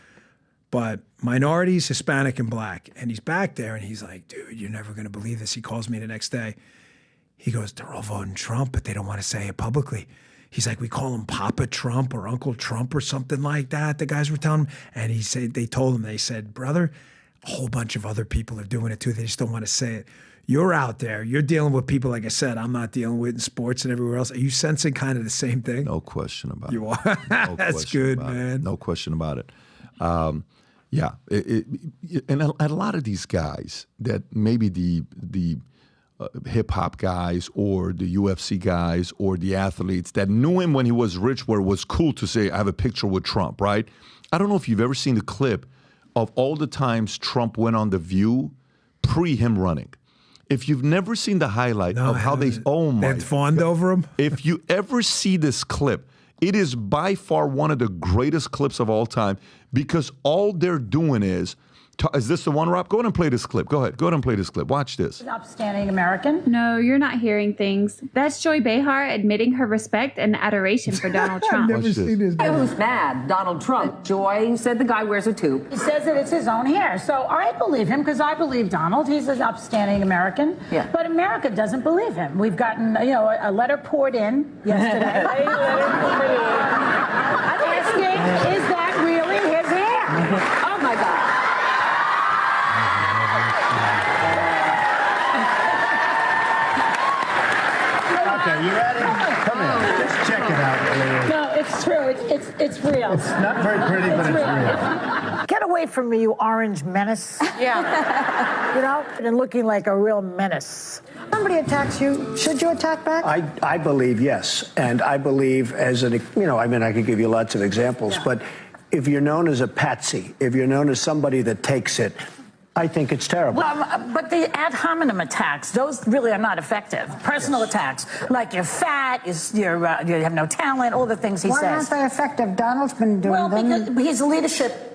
But minorities, Hispanic, and black. And he's back there, and he's like, dude, you're never going to believe this. He calls me the next day. He goes, they're all voting Trump, but they don't want to say it publicly. He's like, we call him Papa Trump or Uncle Trump or something like that. The guys were telling him. And he said, they told him, they said, brother, a whole bunch of other people are doing it too. They just don't want to say it. You're out there. You're dealing with people, like I said, I'm not dealing with in sports and everywhere else. Are you sensing kind of the same thing? No question about it. You are? That's good, man. No question about it. Yeah, and a lot of these guys that maybe the hip hop guys or the UFC guys or the athletes that knew him when he was rich, where it was cool to say, I have a picture with Trump, right? I don't know if you've ever seen the clip of all the times Trump went on The View pre him running. If you've never seen the highlight of how they fawned over him. If you ever see this clip, it is by far one of the greatest clips of all time, because all they're doing is this the one, Rob? Go ahead and play this clip. Go ahead and play this clip. Watch this. An upstanding American? No, you're not hearing things. That's Joy Behar admitting her respect and adoration for Donald Trump. I've never seen this. Who's mad? Donald Trump. Joy said the guy wears a tube. He says that it's his own hair. So I believe him because I believe Donald. He's an upstanding American. Yeah. But America doesn't believe him. We've gotten, a letter poured in yesterday. Asking, is that really his hair? Oh, my God. Okay, you ready? Come here. Just check it out, please. No, it's true. It's real. It's not very pretty, but it's real. Get away from me, you orange menace. Yeah. And looking like a real menace. Somebody attacks you, should you attack back? I believe yes, and I believe I could give you lots of examples, but if you're known as a patsy, if you're known as somebody that takes it, I think it's terrible. But the ad hominem attacks, those really are not effective. Personal attacks, like you're fat, you have no talent, all the things he says. Why aren't they effective? Donald's been doing them. Because he's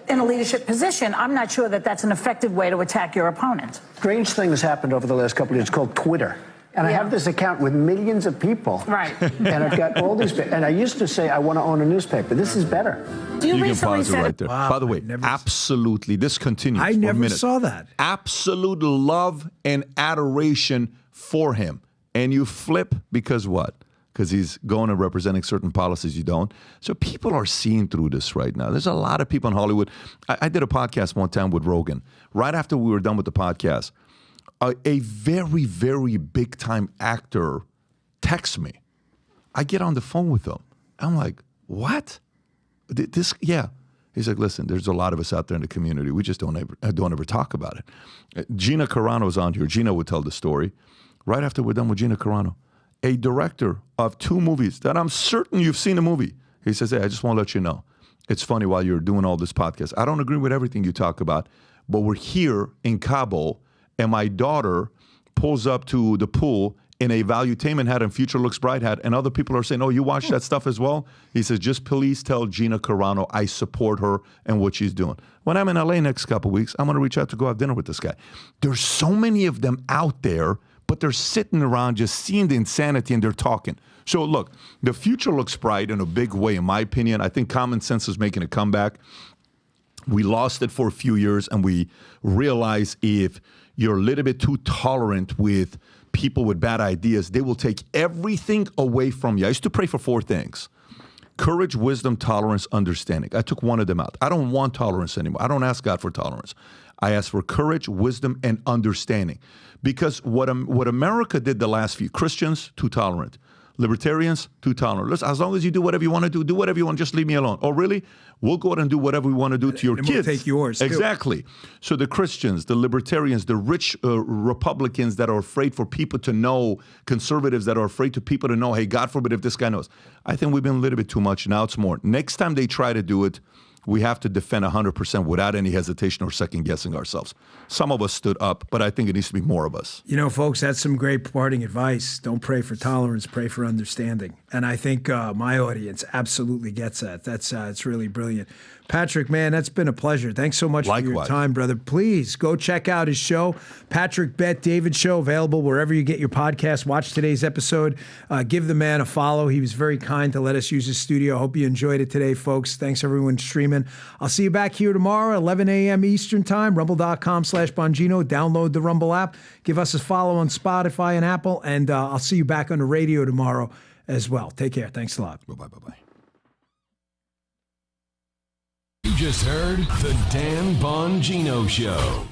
in a leadership position. I'm not sure that that's an effective way to attack your opponent. Strange things happened over the last couple of years called Twitter. And I have this account with millions of people. Right. And I've got all these, and I used to say I want to own a newspaper. This is better. You can pause it right there. Wow, by the way, absolutely, this continues. I never saw that. Absolute love and adoration for him. And you flip because what? Because he's going and representing certain policies you don't. So people are seeing through this right now. There's a lot of people in Hollywood. I did a podcast one time with Rogan. Right after we were done with the podcast, a very, very big-time actor texts me. I get on the phone with him. I'm like, what? Yeah. He's like, listen, there's a lot of us out there in the community. We just don't ever talk about it. Gina Carano's on here. Gina would tell the story. Right after we're done with Gina Carano, a director of 2 movies that I'm certain you've seen the movie. He says, hey, I just want to let you know. It's funny while you're doing all this podcast. I don't agree with everything you talk about, but we're here in Cabo, and my daughter pulls up to the pool in a Valuetainment hat and Future Looks Bright hat, and other people are saying, oh, you watch that stuff as well? He says, just please tell Gina Carano I support her and what she's doing. When I'm in LA next couple of weeks, I'm going to reach out to go have dinner with this guy. There's so many of them out there, but they're sitting around just seeing the insanity and they're talking. So look, the future looks bright in a big way, in my opinion. I think common sense is making a comeback. We lost it for a few years, and we realize if you're a little bit too tolerant with people with bad ideas, they will take everything away from you. I used to pray for 4 things: courage, wisdom, tolerance, understanding. I took one of them out. I don't want tolerance anymore. I don't ask God for tolerance. I ask for courage, wisdom, and understanding. Because what America did the last few, Christians, too tolerant. Libertarians, too tolerant. Listen, as long as you do whatever you want to do whatever you want, just leave me alone. Oh, really? We'll go out and do whatever we want to do to your and kids. We'll take yours, too. Exactly. So the Christians, the libertarians, the rich Republicans that are afraid for people to know, conservatives that are afraid to people to know, hey, God forbid if this guy knows. I think we've been a little bit too much. Now it's more. Next time they try to do it, we have to defend 100% without any hesitation or second-guessing ourselves. Some of us stood up, but I think it needs to be more of us. You know, folks, that's some great parting advice. Don't pray for tolerance, pray for understanding. And I think my audience absolutely gets that. It's really brilliant. Patrick, man, that's been a pleasure. Thanks so much for your time, brother. Please go check out his show, Patrick Bet David Show, available wherever you get your podcast. Watch today's episode. Give the man a follow. He was very kind to let us use his studio. Hope you enjoyed it today, folks. Thanks, everyone, streaming. I'll see you back here tomorrow, 11 a.m. Eastern Time, rumble.com/Bongino. Download the Rumble app. Give us a follow on Spotify and Apple, and I'll see you back on the radio tomorrow as well. Take care. Thanks a lot. Bye-bye. Bye-bye. You just heard The Dan Bongino Show.